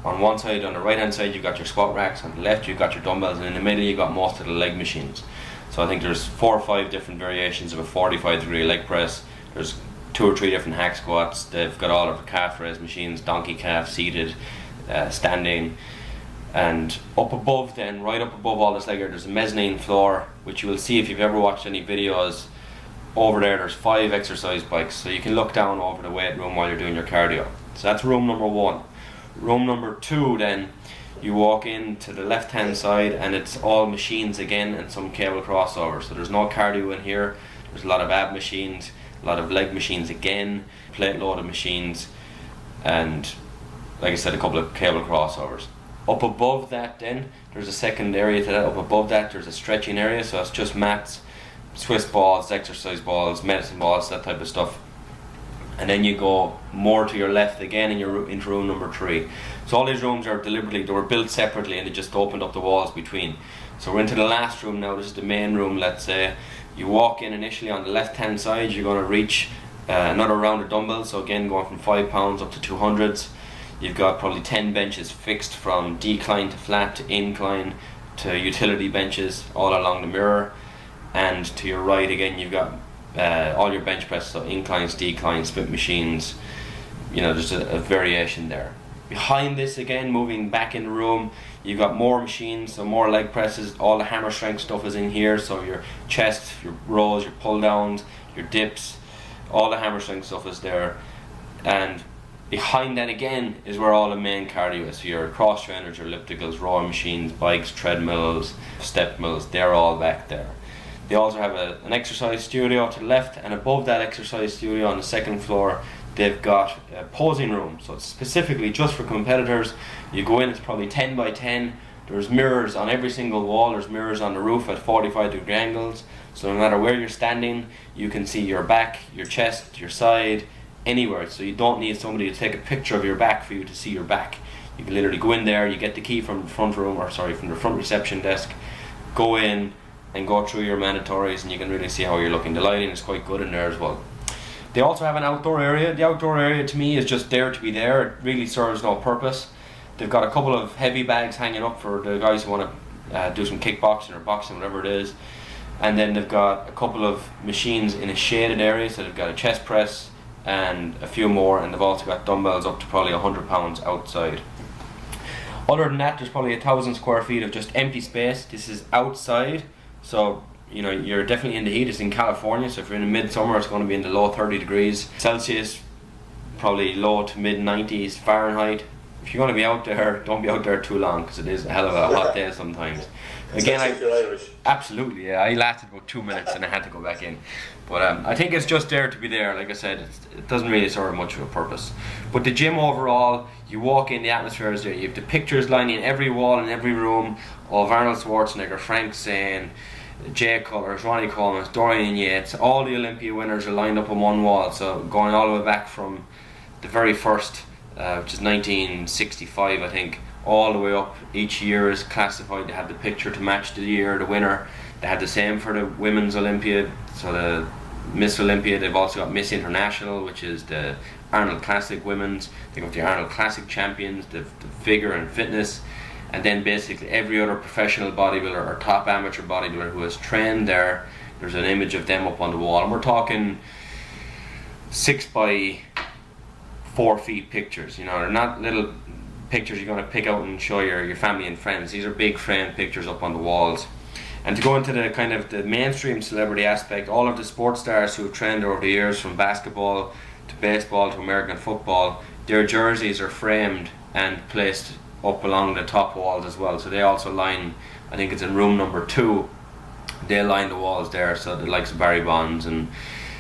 on one side, on the right hand side, you've got your squat racks, on the left you've got your dumbbells, and in the middle you've got most of the leg machines. So I think there's 4 or 5 different variations of a 45-degree leg press. There's 2 or 3 different hack squats. They've got all of the calf raise machines, donkey calf, seated, standing. And up above then, right up above all this leg area, there's a mezzanine floor, which you will see if you've ever watched any videos. Over there's 5 exercise bikes, so you can look down over the weight room while you're doing your cardio. So that's room number 1. Room number 2 then, you walk in to the left hand side and it's all machines again and some cable crossovers. So there's no cardio in here. There's a lot of ab machines, a lot of leg machines again, plate loaded machines, and like I said, a couple of cable crossovers. Up above that then, there's a second area to that. Up above that there's a stretching area, so it's just mats, Swiss balls, exercise balls, medicine balls, that type of stuff. And then you go more to your left again and you're into room number 3. So all these rooms are deliberately, they were built separately and they just opened up the walls between. So we're into the last room now. This is the main room, let's say. You walk in initially on the left hand side, you're going to reach another round of dumbbells, so again going from 5 pounds up to 200s. You've got probably 10 benches fixed from decline to flat to incline to utility benches all along the mirror. And to your right again you've got all your bench press, so inclines, declines, split machines. There's a variation there. Behind this again, moving back in the room, you've got more machines, so more leg presses. All the hammer strength stuff is in here, so your chest, your rows, your pull downs, your dips, all the hammer strength stuff is there. And behind that again is where all the main cardio is. So your cross trainers, your ellipticals, rowing machines, bikes, treadmills, step mills, they're all back there. They also have an exercise studio to the left, and above that exercise studio on the second floor they've got a posing room. So it's specifically just for competitors. You go in, it's probably 10 by 10. There's mirrors on every single wall. There's mirrors on the roof at 45-degree angles. So no matter where you're standing, you can see your back, your chest, your side, anywhere. So you don't need somebody to take a picture of your back for you to see your back. You can literally go in there, you get the key from the front room, from the front reception desk, go in and go through your mandatories, and you can really see how you're looking. The lighting is quite good in there as well. They also have an outdoor area. The outdoor area to me is just there to be there. It really serves no purpose. They've got a couple of heavy bags hanging up for the guys who want to do some kickboxing or boxing, whatever it is. And then they've got a couple of machines in a shaded area, so they've got a chest press and a few more, and they've also got dumbbells up to probably 100 pounds outside. Other than that, there's probably 1,000 square feet of just empty space. This is outside, so you're definitely in the heat. It's in California, so if you're in the midsummer, it's going to be in the low 30 degrees Celsius, probably low to mid 90s Fahrenheit. If you're going to be out there, don't be out there too long, because it is a hell of a hot day sometimes. Again, you're Irish. Absolutely, yeah. I lasted about 2 minutes and I had to go back in. But I think it's just there to be there. Like I said, it doesn't really serve much of a purpose. But the gym overall, you walk in, the atmosphere is there. You have the pictures lining every wall in every room of Arnold Schwarzenegger, Frank Zane, Jay Cutler, Ronnie Coleman, Dorian Yates. All the Olympia winners are lined up on one wall. So going all the way back from the very first, which is 1965, I think, all the way up. Each year is classified. They have the picture to match the year, the winner. They have the same for the Women's Olympiad, so the Miss Olympia. They've also got Miss International, which is the Arnold Classic Women's. They've got the Arnold Classic champions, the figure and fitness, and then basically every other professional bodybuilder or top amateur bodybuilder who has trained there, there's an image of them up on the wall. And we're talking 6 by 4 feet pictures. They're not little pictures you're going to pick out and show your family and friends. These are big framed pictures up on the walls. And to go into the kind of the mainstream celebrity aspect, all of the sports stars who have trained over the years, from basketball to baseball to American football, their jerseys are framed and placed up along the top walls as well. So they also line, I think it's in room number 2, they line the walls there. So the likes of Barry Bonds and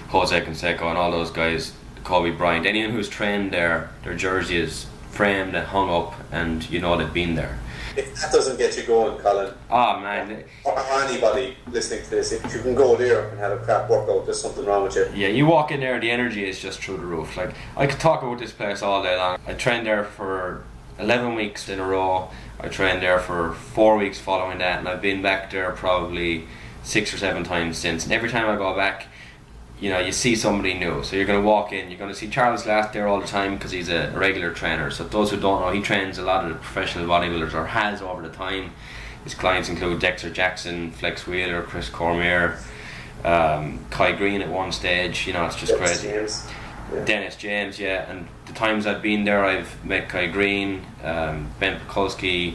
Jose Canseco and all those guys, Kobe Bryant, anyone who's trained there, their jersey is framed and hung up, and they've been there. If that doesn't get you going, Colin, oh man, or anybody listening to this, if you can go there and have a crap workout, there's something wrong with you. Yeah, you walk in there, the energy is just through the roof. Like, I could talk about this place all day long. I trained there for 11 weeks in a row. I trained there for 4 weeks following that, and I've been back there probably 6 or 7 times since, and every time I go back, you know, you see somebody new. So you're going to walk in, you're going to see Charles Glass there all the time because he's a regular trainer. So those who don't know, he trains a lot of the professional bodybuilders, or has over the time. His clients include Dexter Jackson, Flex Wheeler, Chris Cormier, Kai Green at one stage. You know, it's just Dennis crazy. James. Yeah. Dennis James, yeah. And the times I've been there, I've met Kai Green, Ben Pekulski,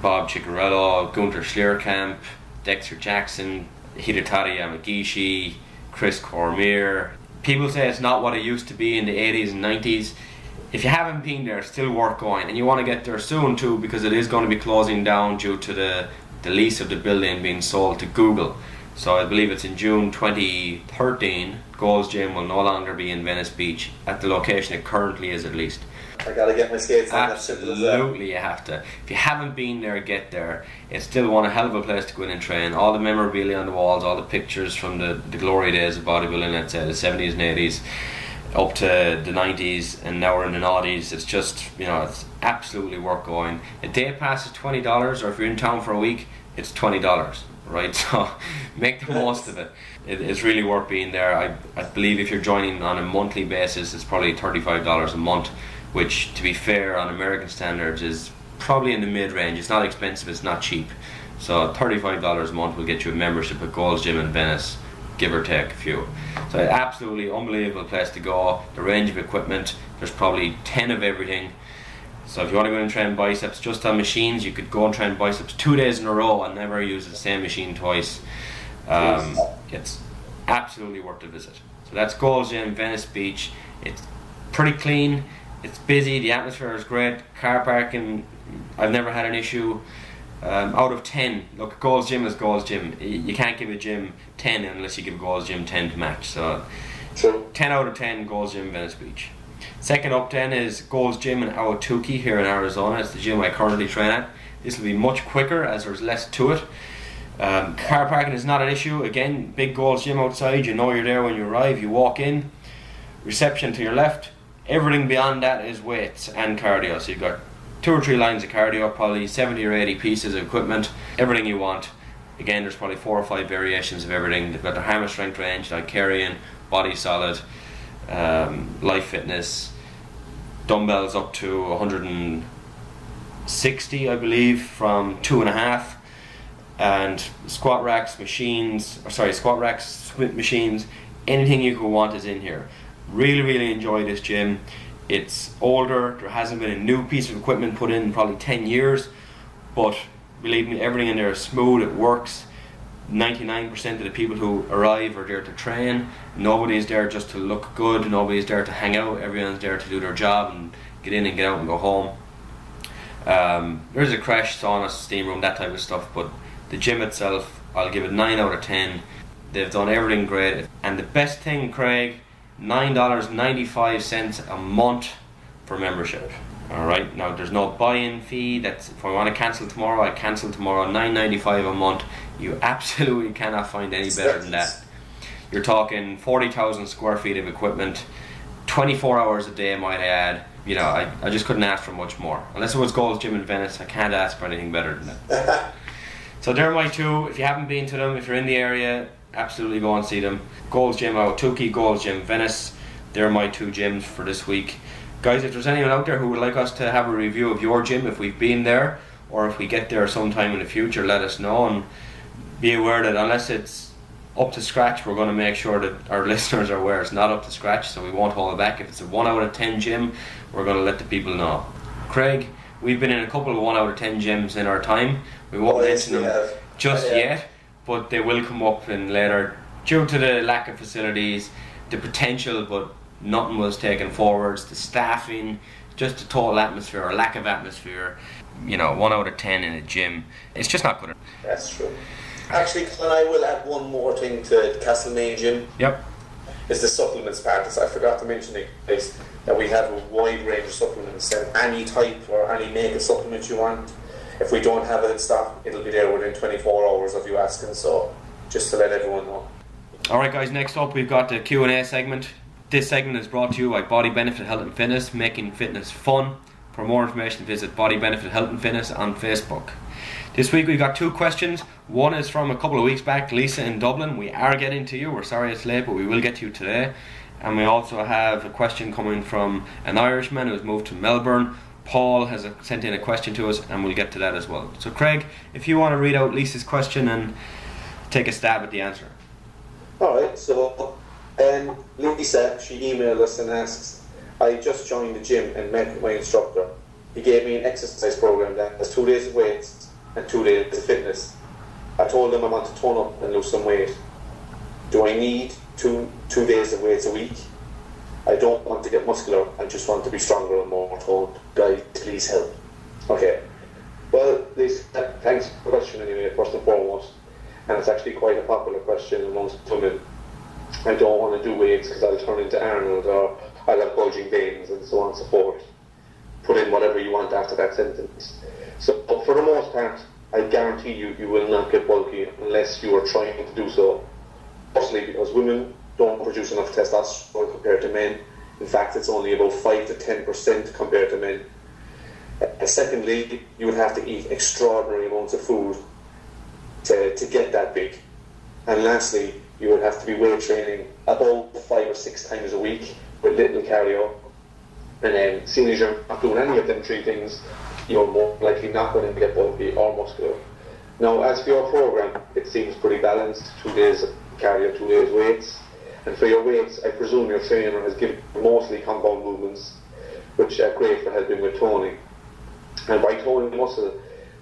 Bob Ciccarello, Gunter Schlierkamp, Dexter Jackson, Hidetari Yamagishi, Chris Cormier. People say it's not what it used to be in the 80s and 90s. If you haven't been there, it's still worth going, and you want to get there soon too, because it is going to be closing down due to the lease of the building being sold to Google. So I believe it's in June 2013. Gold's Gym will no longer be in Venice Beach at the location it currently is, at least. I gotta get my skates on. Absolutely, you have to. If you haven't been there, get there. It's still one hell of a place to go in and train. All the memorabilia on the walls, all the pictures from the glory days of bodybuilding, let's say the 70s and 80s, up to the 90s, and now we're in the noughties. It's just, you know, it's absolutely worth going. A day pass is $20, or if you're in town for a week, it's $20, right? So make the most of it. It's really worth being there. I believe if you're joining on a monthly basis, it's probably $35 a month, which, to be fair, on American standards is probably in the mid-range. It's not expensive, it's not cheap. So $35 a month will get you a membership at Gold's Gym in Venice, give or take a few. So absolutely unbelievable place to go. The range of equipment, there's probably 10 of everything. So if you want to go and train biceps just on machines, you could go and train biceps 2 days in a row and never use the same machine twice. It's absolutely worth a visit. So that's Gold's Gym, Venice Beach. It's pretty clean. It's busy, the atmosphere is great, car parking, I've never had an issue. Out of 10, look, Gold's Gym is Gold's Gym. You can't give a gym 10 unless you give Gold's Gym 10 to match. So, 10 out of 10, Gold's Gym, Venice Beach. Second up 10 is Gold's Gym in Ahwatukee here in Arizona. It's the gym I currently train at. This will be much quicker as there's less to it. Car parking is not an issue. Again, big Gold's Gym outside, you know you're there when you arrive. You walk in, reception to your left. Everything beyond that is weights and cardio. So you've got 2 or 3 lines of cardio, probably 70 or 80 pieces of equipment, everything you want. Again, there's probably 4 or 5 variations of everything. They've got their hammer strength range, like carrying, body solid, life fitness, dumbbells up to 160, I believe, from 2.5, and squat racks, Smith machines, anything you could want is in here. Really enjoy this gym. It's older, there hasn't been a new piece of equipment put in probably 10 years, but believe me, everything in there is smooth, it works. 99% of the people who arrive are there to train. Nobody's there just to look good, nobody's there to hang out, everyone's there to do their job and get in and get out and go home. There's a crash, sauna, steam room, that type of stuff, but the gym itself, I'll give it 9 out of 10. They've done everything great, and the best thing, Craig, $9.95 a month for membership. Alright, now there's no buy-in fee. That's, if I want to cancel tomorrow, I cancel tomorrow. $9.95 a month. You absolutely cannot find any better than that. You're talking 40,000 square feet of equipment, 24 hours a day, might I add. You know, I just couldn't ask for much more. Unless it was Gold's Gym in Venice, I can't ask for anything better than that. So they're my 2. If you haven't been to them, if you're in the area, absolutely go and see them. Gold's Gym Ahwatukee, Gold's Gym Venice. They're my 2 gyms for this week. Guys, if there's anyone out there who would like us to have a review of your gym, if we've been there, or if we get there sometime in the future, let us know, and be aware that unless it's up to scratch, we're going to make sure that our listeners are aware it's not up to scratch, so we won't hold it back. If it's a 1 out of 10 gym, we're going to let the people know. Craig, we've been in a couple of 1 out of 10 gyms in our time. We won't mention them just yet, but they will come up in later due to the lack of facilities, the potential, but nothing was taken forwards, the staffing, just the total atmosphere or lack of atmosphere. You know, 1 out of 10 in a gym, it's just not good enough. That's true. Actually, and I will add one more thing to Castlemaine Gym. Yep. It's the supplements part. I forgot to mention it, guys, that we have a wide range of supplements, and any type or any make of supplement you want. If we don't have it in stock, it'll be there within 24 hours of you asking, so just to let everyone know. Alright guys, next up we've got the Q&A segment. This segment is brought to you by Body Benefit Health and Fitness, making fitness fun. For more information, visit Body Benefit Health and Fitness on Facebook. This week we've got 2 questions. One is from a couple of weeks back, Lisa in Dublin. We are getting to you. We're sorry it's late, but we will get to you today. And we also have a question coming from an Irishman who's moved to Melbourne. Paul has sent in a question to us, and we'll get to that as well. So Craig, if you want to read out Lisa's question and take a stab at the answer. Alright, so Lisa, she emailed us and asks, I just joined the gym and met my instructor. He gave me an exercise program that has 2 days of weights and 2 days of fitness. I told him I want to tone up and lose some weight. Do I need two days of weights a week? I don't want to get muscular, I just want to be stronger and more toned. Guys, please help. Okay, well, Lisa, thanks for the question anyway, first and foremost. And it's actually quite a popular question amongst women. I don't want to do weights because I'll turn into Arnold, or I'll have bulging veins, and so on and so forth. Put in whatever you want after that sentence. So for the most part, I guarantee you will not get bulky unless you are trying to do so. Mostly because women don't produce enough testosterone compared to men. In fact, it's only about 5 to 10% compared to men. And secondly, you would have to eat extraordinary amounts of food to get that big. And lastly, you would have to be weight training about 5 or 6 times a week with little cardio. And then, seeing as you're not doing any of them 3 things, you're more likely not going to get bulky or muscular. Now, as for your program, it seems pretty balanced. 2 days of cardio, 2 days weights. And for your weights, I presume your trainer has given mostly compound movements, which are great for helping with toning. And by toning muscle,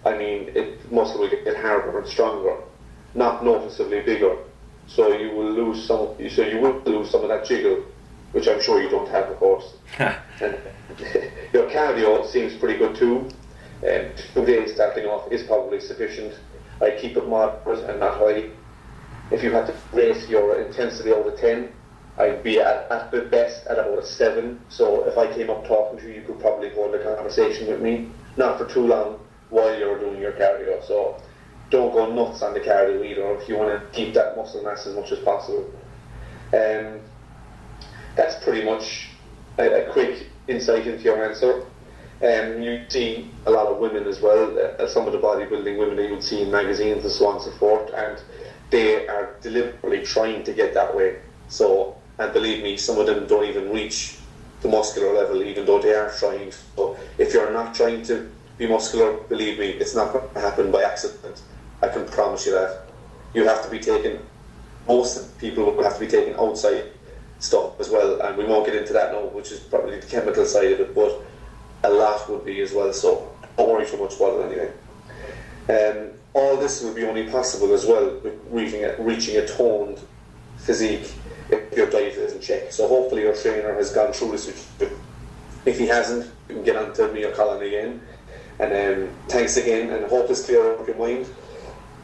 I mean muscle will get harder and stronger, not noticeably bigger. So you will lose some of that jiggle, which I'm sure you don't have, of course. And your cardio seems pretty good too. 2 days starting off is probably sufficient. I keep it moderate and not high. If you had to rate your intensity out of 10, I'd be at the best at about a 7. So if I came up talking to you, you could probably hold a conversation with me, not for too long, while you're doing your cardio. So don't go nuts on the cardio either if you want to keep that muscle mass as much as possible. That's pretty much a quick insight into your answer. You see a lot of women as well, some of the bodybuilding women that you'd see in magazines and so on and so forth, and they are deliberately trying to get that way. So, and believe me, some of them don't even reach the muscular level, even though they are trying. So if you're not trying to be muscular, believe me, it's not going to happen by accident. I can promise you that. You have to be taking, most people will have to be taking outside stuff as well, and we won't get into that now, which is probably the chemical side of it, but a lot would be as well, so don't worry too much about it anyway. All this will be only possible as well with reaching a toned physique if your diet is in check. So hopefully your trainer has gone through this with you. If he hasn't, you can get on to me or Colin again. And thanks again, and hope it's clear up your mind.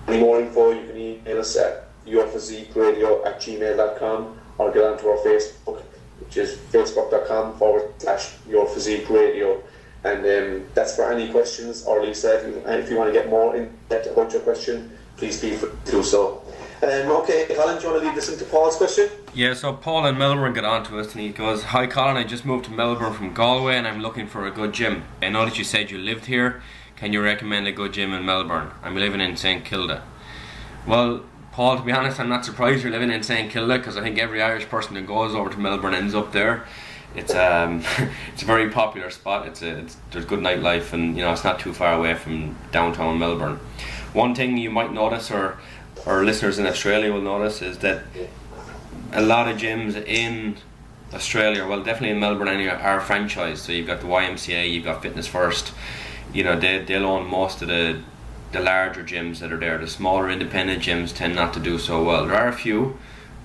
Any more info, you can email us at yourphysiqueradio@gmail.com or get onto our Facebook, which is facebook.com/yourphysiqueradio. And that's for any questions, or Lisa, if you want to get more in depth about your question, please feel free to do so. Okay, Colin, do you want to lead this into Paul's question? Yeah, so Paul in Melbourne got on to us and he goes, "Hi Colin, I just moved to Melbourne from Galway and I'm looking for a good gym. I know that you said you lived here. Can you recommend a good gym in Melbourne? I'm living in St Kilda." Well, Paul, to be honest, I'm not surprised you're living in St Kilda, because I think every Irish person that goes over to Melbourne ends up there. It's it's a very popular spot. There's good nightlife, and it's not too far away from downtown Melbourne. One thing you might notice, or listeners in Australia will notice, is that a lot of gyms in Australia, well, definitely in Melbourne anyway, are franchised. So you've got the YMCA, you've got Fitness First. They'll own most of the larger gyms that are there. The smaller independent gyms tend not to do so well. There are a few,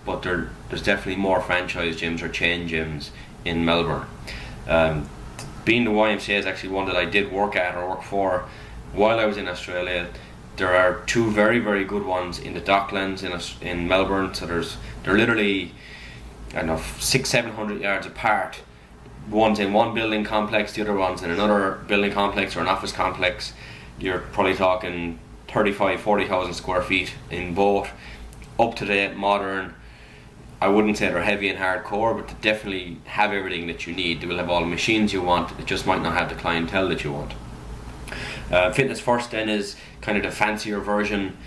but there's definitely more franchise gyms or chain gyms in Melbourne. Being the YMCA is actually one that I did work at or work for while I was in Australia. There are 2 very, very good ones in the Docklands in Melbourne. So they're literally, 600-700 yards apart. One's in one building complex, the other one's in another building complex or an office complex. You're probably talking 35,000-40,000 square feet in both, up to date, modern. I wouldn't say they're heavy and hardcore, but they definitely have everything that you need. They will have all the machines you want. It just might not have the clientele that you want. Fitness First then is kind of the fancier version,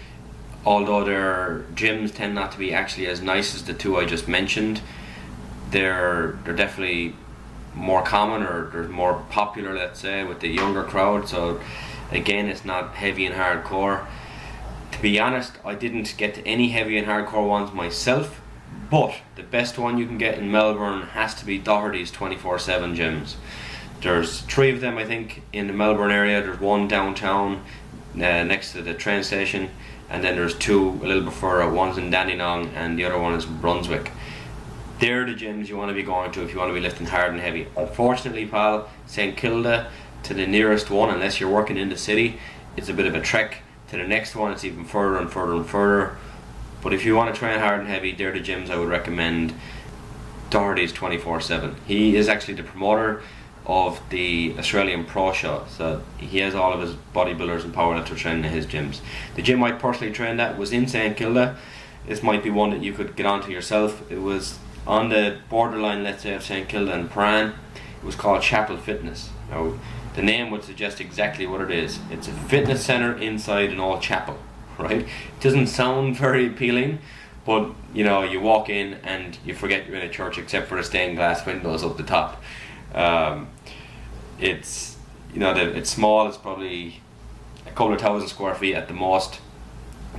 although their gyms tend not to be actually as nice as the two I just mentioned. They're definitely more common, or they're more popular, let's say, with the younger crowd. So again, it's not heavy and hardcore. To be honest, I didn't get to any heavy and hardcore ones myself, but the best one you can get in Melbourne has to be Doherty's 24/7 gyms. There's 3 of them, I think, in the Melbourne area. There's one downtown next to the train station, and then there's 2 a little bit further. One's in Dandenong and the other one is Brunswick. They're the gyms you want to be going to if you want to be lifting hard and heavy. Unfortunately, pal, St Kilda to the nearest one, unless you're working in the city, it's a bit of a trek. To the next one, it's even further and further and further. But if you want to train hard and heavy, they're the gyms I would recommend. Doherty's 24/7. He is actually the promoter of the Australian Pro Show, so he has all of his bodybuilders and powerlifters training in his gyms. The gym I personally trained at was in St Kilda. This might be one that you could get onto yourself. It was on the borderline, let's say, of St Kilda and Prahran. It was called Chapel Fitness. Now, the name would suggest exactly what it is. It's a fitness centre inside an old chapel, right? It doesn't sound very appealing, but you know, you walk in and you forget you're in a church, except for the stained glass windows up the top. It's, you know, it's small. It's probably a couple of thousand square feet at the most,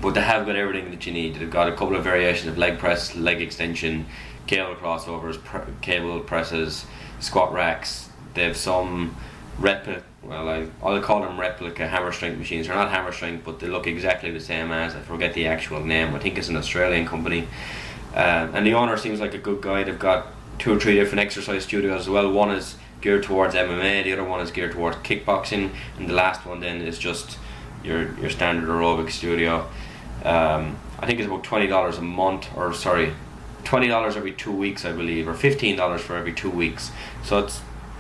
but they have got everything that you need. They've got a couple of variations of leg press, leg extension, cable crossovers, cable presses, squat racks. They have some I'll call them replica hammer strength machines. They're not hammer strength, but they look exactly the same as, I forget the actual name. I think it's an Australian company. And the owner seems like a good guy. They've got 2 or 3 different exercise studios as well. One is geared towards MMA, the other one is geared towards kickboxing, and the last one then is just your standard aerobic studio. I think it's about $20 a month, or sorry, $20 every 2 weeks, I believe, or $15 for every 2 weeks. So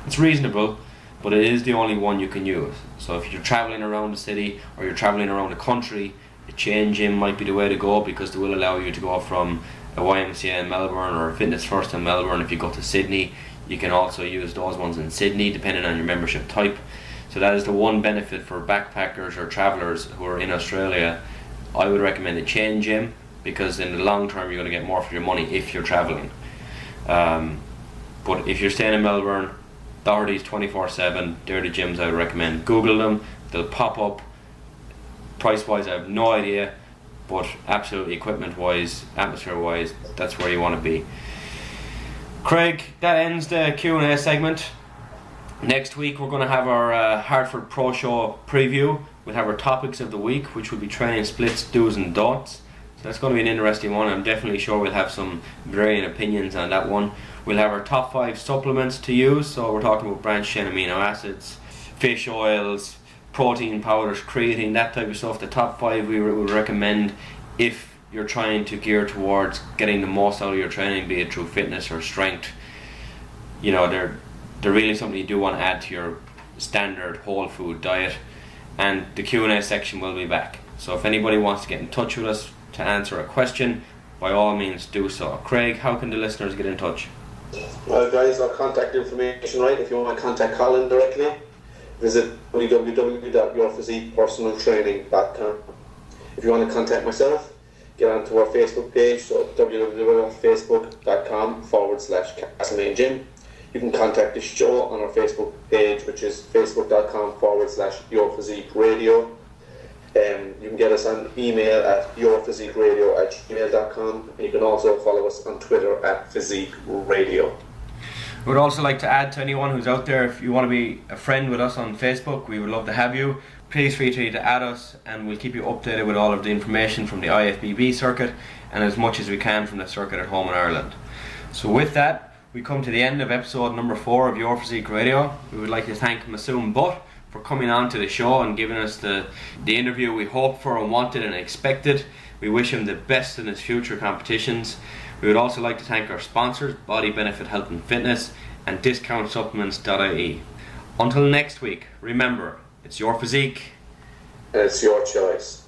it's reasonable, but it is the only one you can use. So if you're traveling around the city or you're traveling around the country, a chain gym might be the way to go, because they will allow you to go from a YMCA in Melbourne or a Fitness First in Melbourne. If you go to Sydney, you can also use those ones in Sydney, depending on your membership type. So that is the one benefit for backpackers or travellers who are in Australia. I would recommend a chain gym, because in the long term you're going to get more for your money if you're travelling. But if you're staying in Melbourne, Doherty's 24/7, they're the gyms I would recommend. Google them, they'll pop up. Price wise, I have no idea, but absolutely equipment wise, atmosphere wise, that's where you want to be. Craig, that ends the Q&A segment. Next week we're going to have our Hartford Pro Show preview. We'll have our topics of the week, which will be training splits, do's and don'ts. So that's going to be an interesting one. I'm definitely sure we'll have some varying opinions on that one. We'll have our top 5 supplements to use. So we're talking about branched chain amino acids, fish oils, protein powders, creatine, that type of stuff. The top 5 we would recommend if you're trying to gear towards getting the most out of your training, be it through fitness or strength. You know, they're really something you do want to add to your standard whole food diet. And the Q&A section will be back. So if anybody wants to get in touch with us to answer a question, by all means do so. Craig, how can the listeners get in touch? Well guys, our contact information, right? If you want to contact Colin directly, visit www.yourphysiquepersonaltraining.com. If you want to contact myself, get onto our Facebook page, so www.facebook.com/CastleMain You can contact the show on our Facebook page, which is facebook.com/yourphysiqueradio. You can get us on email at yourphysiqueradio@gmail.com, and you can also follow us on Twitter at Physique Radio. We would also like to add to anyone who's out there, if you want to be a friend with us on Facebook, we would love to have you. Please feel free to add us, and we'll keep you updated with all of the information from the IFBB circuit and as much as we can from the circuit at home in Ireland. So with that, we come to the end of episode number 4 of Your Physique Radio. We would like to thank Masoom Butt for coming on to the show and giving us the interview we hoped for and wanted and expected. We wish him the best in his future competitions. We would also like to thank our sponsors, Body Benefit Health and Fitness and DiscountSupplements.ie. Until next week, remember, it's your physique. And it's your choice.